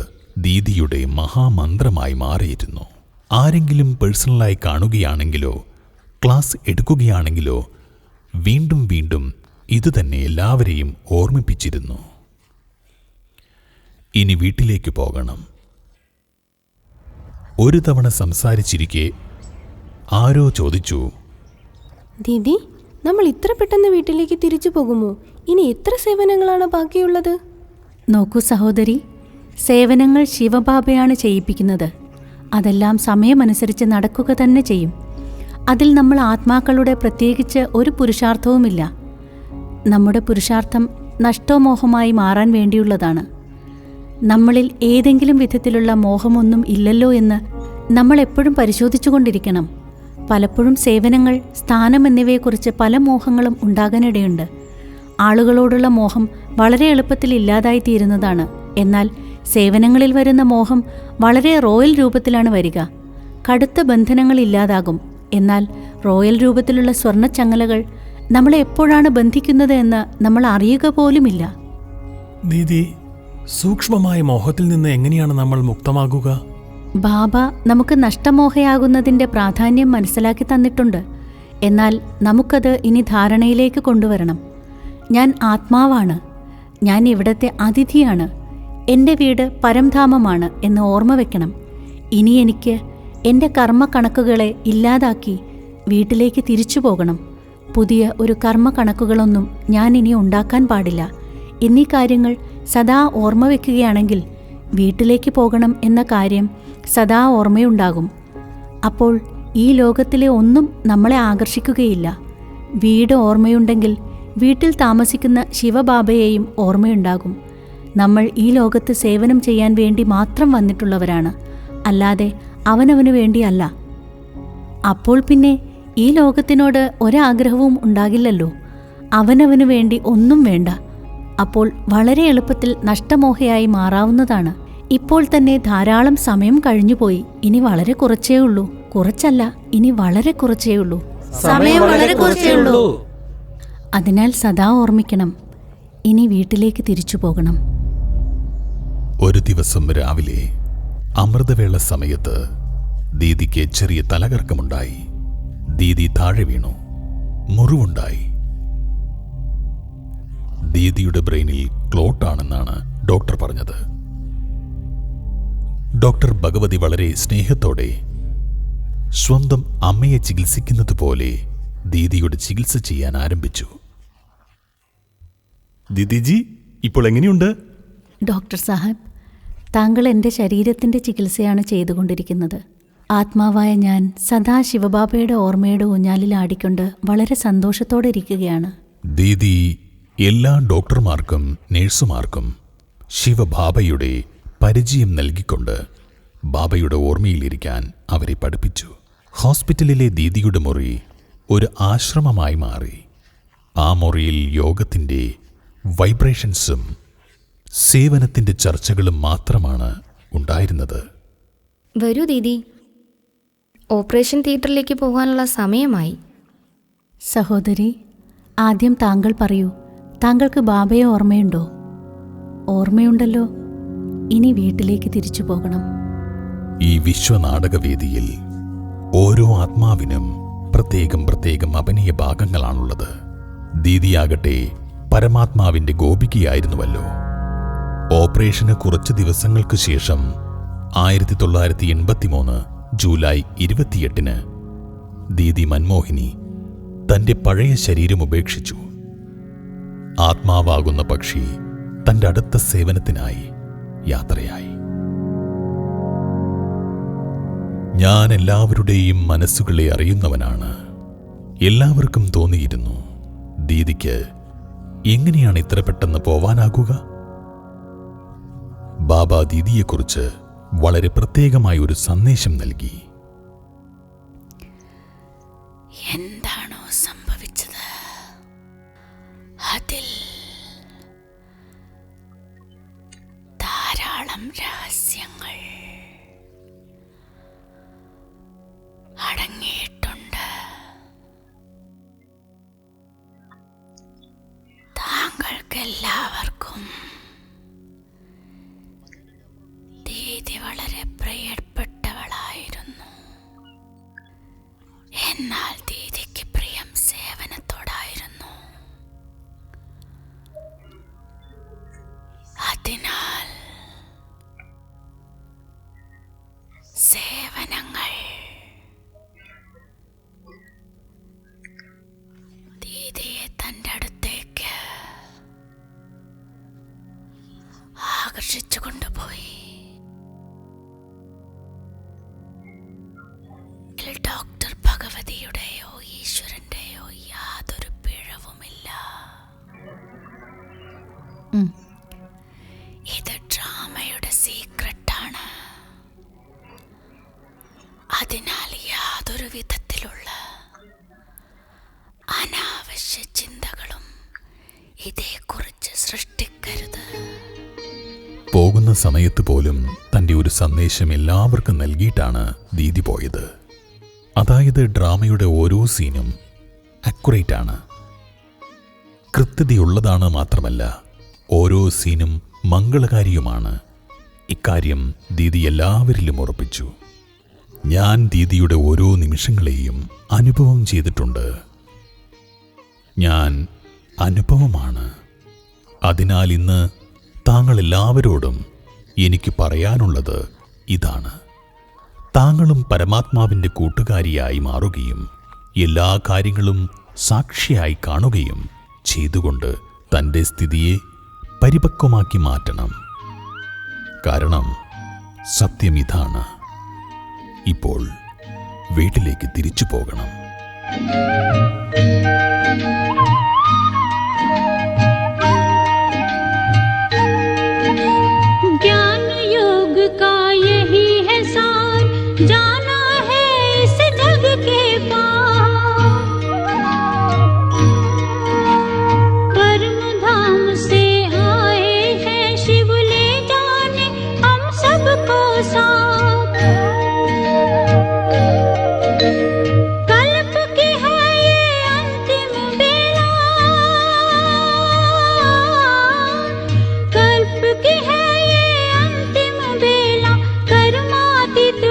ദീദിയുടെ മഹാമന്ത്രമായി മാറിയിരുന്നു. ആരെങ്കിലും പേഴ്സണലായി കാണുകയാണെങ്കിലോ ക്ലാസ് എടുക്കുകയാണെങ്കിലോ വീണ്ടും വീണ്ടും ഇതുതന്നെ എല്ലാവരെയും ഓർമ്മിപ്പിച്ചിരുന്നു. ഇനി വീട്ടിലേക്ക് പോകണം. ഒരു തവണ സംസാരിച്ചിരിക്കെ ആരോ ചോദിച്ചു, ദീദി, നമ്മൾ ഇത്ര പെട്ടെന്ന് വീട്ടിലേക്ക് തിരിച്ചു പോകുമോ? ഇനി എത്ര സേവനങ്ങളാണ് ബാക്കിയുള്ളത്? നോക്കൂ സഹോദരി, സേവനങ്ങൾ ശിവബാബയാണ് ചെയ്യിപ്പിക്കുന്നത്. അതെല്ലാം സമയമനുസരിച്ച് നടക്കുക തന്നെ ചെയ്യും. അതിൽ നമ്മൾ ആത്മാക്കളുടെ പ്രത്യേകിച്ച് ഒരു പുരുഷാർത്ഥവുമില്ല. നമ്മുടെ പുരുഷാർത്ഥം നഷ്ടോമോഹമായി മാറാൻ വേണ്ടിയുള്ളതാണ്. നമ്മളിൽ ഏതെങ്കിലും വിധത്തിലുള്ള മോഹമൊന്നും ഇല്ലല്ലോ എന്ന് നമ്മൾ എപ്പോഴും പരിശോധിച്ചുകൊണ്ടിരിക്കണം. പലപ്പോഴും സേവനങ്ങൾ, സ്ഥാനം എന്നിവയെക്കുറിച്ച് പല മോഹങ്ങളും ഉണ്ടാകാനിടയുണ്ട്. ആളുകളോടുള്ള മോഹം വളരെ എളുപ്പത്തിൽ ഇല്ലാതായിത്തീരുന്നതാണ്. എന്നാൽ സേവനങ്ങളിൽ വരുന്ന മോഹം വളരെ റോയൽ രൂപത്തിലാണ് വരിക. കടുത്ത ബന്ധനങ്ങൾ ഇല്ലാതാകും. എന്നാൽ റോയൽ രൂപത്തിലുള്ള സ്വർണ്ണച്ചങ്ങലകൾ നമ്മളെ എപ്പോഴാണ് ബന്ധിക്കുന്നത് എന്ന് നമ്മൾ അറിയുക പോലുമില്ല. ദീദി, സൂക്ഷ്മമായ മോഹത്തിൽ നിന്ന് എങ്ങനെയാണ് നമ്മൾ മുക്തമാകുക? ബാബ നമുക്ക് നഷ്ടമോഹയാകുന്നതിൻ്റെ പ്രാധാന്യം മനസ്സിലാക്കി തന്നിട്ടുണ്ട്. എന്നാൽ നമുക്കത് ഇനി ധാരണയിലേക്ക് കൊണ്ടുവരണം. ഞാൻ ആത്മാവാണ്. ഞാൻ ഇവിടത്തെ അതിഥിയാണ്. എൻ്റെ വീട് പരംധാമമാണ് എന്ന് ഓർമ്മ വെക്കണം. ഇനി എനിക്ക് എൻ്റെ കർമ്മക്കണക്കുകളെ ഇല്ലാതാക്കി വീട്ടിലേക്ക് തിരിച്ചു പോകണം. പുതിയ ഒരു കർമ്മക്കണക്കുകളൊന്നും ഞാൻ ഇനി ഉണ്ടാക്കാൻ പാടില്ല. എന്നീ കാര്യങ്ങൾ സദാ ഓർമ്മ വയ്ക്കുകയാണെങ്കിൽ വീട്ടിലേക്ക് പോകണം എന്ന കാര്യം സദാ ഓർമ്മയുണ്ടാകും. അപ്പോൾ ഈ ലോകത്തിലെ ഒന്നും നമ്മളെ ആകർഷിക്കുകയില്ല. വീട് ഓർമ്മയുണ്ടെങ്കിൽ വീട്ടിൽ താമസിക്കുന്ന ശിവബാബയെയും ഓർമ്മയുണ്ടാകും. നമ്മൾ ഈ ലോകത്ത് സേവനം ചെയ്യാൻ വേണ്ടി മാത്രം വന്നിട്ടുള്ളവരാണ്, അല്ലാതെ അവനവനു വേണ്ടിയല്ല. അപ്പോൾ പിന്നെ ഈ ലോകത്തിനോട് ഒരാഗ്രഹവും ഉണ്ടാകില്ലല്ലോ. അവനവനു വേണ്ടി ഒന്നും വേണ്ട. അപ്പോൾ വളരെ എളുപ്പത്തിൽ നഷ്ടമോഹയായി മാറാവുന്നതാണ്. ഇപ്പോൾ തന്നെ ധാരാളം സമയം കഴിഞ്ഞുപോയി. ഇനി വളരെ കുറച്ചേ ഉള്ളൂ. കുറച്ചല്ല, ഇനി വളരെ കുറച്ചേ ഉള്ളൂ. സമയം വളരെ കുറച്ചേ ഉള്ളൂ. അതിനാൽ സദാ ഓർമ്മിക്കണം, ഇനി വീട്ടിലേക്ക് തിരിച്ചു പോകണം. ഒരു ദിവസം രാവിലെ അമൃതവേള സമയത്ത് ദീദിക്ക് ചെറിയ തലകറക്കമുണ്ടായി. ദീദി താഴെ വീണു. മുറിവുണ്ടായി. ദീദിയുടെ ബ്രെയിനിൽ ക്ലോട്ടാണെന്നാണ് ഡോക്ടർ പറഞ്ഞത്. ഡോക്ടർ ഭഗവതി വളരെ സ്നേഹത്തോടെ സ്വന്തം അമ്മയെ ചികിത്സിക്കുന്നത് പോലെ ദീദിയുടെ ചികിത്സ ചെയ്യാൻ ആരംഭിച്ചു. ദീദിജി, ഇപ്പോൾ എങ്ങനെയുണ്ട്? ഡോക്ടർ സാഹബ്, താങ്കൾ എൻ്റെ ശരീരത്തിൻ്റെ ചികിത്സയാണ് ചെയ്തുകൊണ്ടിരിക്കുന്നത്. ആത്മാവായ ഞാൻ സദാ ശിവബാബയുടെ ഓർമ്മയുടെ ഊഞ്ഞാലിൽ ആടിക്കൊണ്ട് വളരെ സന്തോഷത്തോടെ ഇരിക്കുകയാണ്. ദീദി എല്ലാ ഡോക്ടർമാർക്കും നേഴ്സുമാർക്കും ശിവബാബയുടെ പരിചയം നൽകിക്കൊണ്ട് ബാബയുടെ ഓർമ്മയിലിരിക്കാൻ അവരെ പഠിപ്പിച്ചു. ഹോസ്പിറ്റലിലെ ദീദിയുടെ മുറി ഒരു ആശ്രമമായി മാറി. ആ മുറിയിൽ യോഗത്തിൻ്റെ വൈബ്രേഷൻസും സേവനത്തിൻ്റെ ചർച്ചകളും മാത്രമാണ് ഉണ്ടായിരുന്നത്. വരൂ ദീദി, ഓപ്പറേഷൻ തിയേറ്ററിലേക്ക് പോകാനുള്ള സമയമായി. സഹോദരി, ആദ്യം താങ്കൾ പറയൂ, താങ്കൾക്ക് ബാബയെ ഓർമ്മയുണ്ടോ? ഓർമ്മയുണ്ടല്ലോ. ഇനി വീട്ടിലേക്ക് തിരിച്ചു പോകണം. ഈ വിശ്വനാടകവേദിയിൽ ഓരോ ആത്മാവിനും പ്രത്യേകം അഭിനയ ഭാഗങ്ങളാണുള്ളത്. ദീദിയാകട്ടെ പരമാത്മാവിൻ്റെ ഗോപികയായിരുന്നുവല്ലോ. ഓപ്പറേഷന് കുറച്ച് ദിവസങ്ങൾക്ക് ശേഷം 1983 ജൂലൈ 28 ദീദി മൻമോഹിനി തൻ്റെ പഴയ ശരീരം ഉപേക്ഷിച്ചു. ആത്മാവാകുന്ന പക്ഷി തൻ്റെ അടുത്ത സേവനത്തിനായി യാത്രയായി. ഞാൻ എല്ലാവരുടെയും മനസ്സുകളെ അറിയുന്നവനാണ്. എല്ലാവർക്കും തോന്നിയിരുന്നു, ദീദിക്ക് എങ്ങനെയാണ് ഇത്ര പെട്ടെന്ന് പോവാനാകുക? ബാബ ദീദിയെക്കുറിച്ച് വളരെ പ്രത്യേകമായ ഒരു സന്ദേശം നൽകി. എന്താണോ സംഭവിച്ചത് അതിൽ ധാരാളം രഹസ്യങ്ങൾ അടങ്ങിയിട്ടുണ്ട്. താങ്കൾക്കെല്ലാവർക്കും ദീദി വളരെ പ്രിയപ്പെട്ടവളായിരുന്നു. എന്നാൽ ദീദിക്ക് പ്രിയം സേവനത്തോടായിരുന്നു. അതിനാൽ സേവനങ്ങൾ ദീദിയെ തൻ്റെ അടുത്തേക്ക് ആകർഷിച്ചു കൊണ്ടുപോയി. ഡോക്ടർ ഭഗവതിയുടെയോ ഈശ്വരന്റെയോ യാതൊരു പിഴവുമില്ല. ഇത് ഡ്രാമയുടെ സീക്രട്ടാണ്. അതിനാൽ യാതൊരു വിധത്തിലുള്ള അനാവശ്യ ചിന്തകളും ഇതേക്കുറിച്ച് സൃഷ്ടിക്കരുത്. പോകുന്ന സമയത്ത് പോലും തൻ്റെ ഒരു സന്ദേശം എല്ലാവർക്കും നൽകിയിട്ടാണ് ദീദി പോയത്. അതായത് ഡ്രാമയുടെ ഓരോ സീനും അക്യുറേറ്റ് ആണ്, കൃത്യതയുള്ളതാണ്. മാത്രമല്ല ഓരോ സീനും മംഗളകാരിയുമാണ്. ഇക്കാര്യം ദീദി എല്ലാവരിലും ഉറപ്പിച്ചു. ഞാൻ ദീദിയുടെ ഓരോ നിമിഷങ്ങളെയും അനുഭവം ചെയ്തിട്ടുണ്ട്. ഞാൻ അനുഭവമാണ്. അതിനാൽ ഇന്ന് താങ്കൾ എല്ലാവരോടും എനിക്ക് പറയാനുള്ളത് ഇതാണ്. താങ്കളും പരമാത്മാവിൻ്റെ കൂട്ടുകാരിയായി മാറുകയും എല്ലാ കാര്യങ്ങളും സാക്ഷിയായി കാണുകയും ചെയ്തുകൊണ്ട് തൻ്റെ സ്ഥിതിയെ പരിപക്വമാക്കി മാറ്റണം. കാരണം സത്യം ഇതാണ്, ഇപ്പോൾ വീട്ടിലേക്ക് തിരിച്ചു പോകണം. ज्ञान योग का यही है सार, जाना है इस जग के पार। परम धाम से आए हैं शिव, ले जाने हम सबको साथ। कल्प की है ये अंतिम बेला, कल्प की है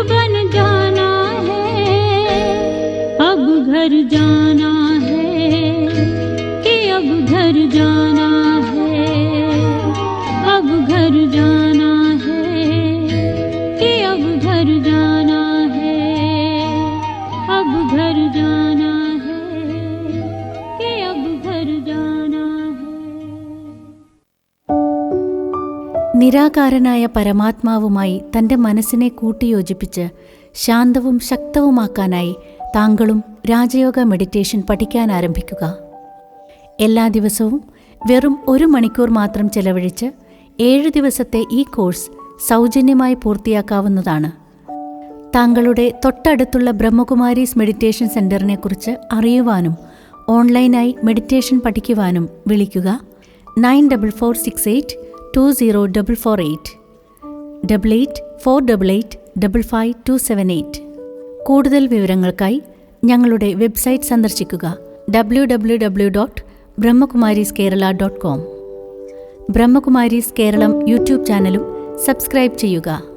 बन जाना है। अब घर जाना है कि अब घर जाना है, अब घर जाना है कि अब घर जाना है, अब घर जाना है कि अब घर जाना है. നിരാകാരനായ പരമാത്മാവുമായി തൻ്റെ മനസ്സിനെ കൂട്ടിയോജിപ്പിച്ച് ശാന്തവും ശക്തവുമാക്കാനായി താങ്കളും രാജയോഗ മെഡിറ്റേഷൻ പഠിക്കാൻ ആരംഭിക്കുക. എല്ലാ ദിവസവും വെറും 1 മണിക്കൂർ മാത്രം ചെലവഴിച്ച് 7 ദിവസത്തെ ഈ കോഴ്സ് സൗജന്യമായി പൂർത്തിയാക്കാവുന്നതാണ്. താങ്കളുടെ തൊട്ടടുത്തുള്ള ബ്രഹ്മകുമാരീസ് മെഡിറ്റേഷൻ സെന്ററിനെക്കുറിച്ച് അറിയുവാനും ഓൺലൈനായി മെഡിറ്റേഷൻ പഠിക്കുവാനും വിളിക്കുക 9446820448 8848855278. കൂടുതൽ വിവരങ്ങൾക്കായി ഞങ്ങളുടെ വെബ്സൈറ്റ് സന്ദർശിക്കുക www.brahmakumariskerala.com. ബ്രഹ്മകുമാരീസ് കേരളം യൂട്യൂബ് ചാനലും സബ്സ്ക്രൈബ് ചെയ്യുക.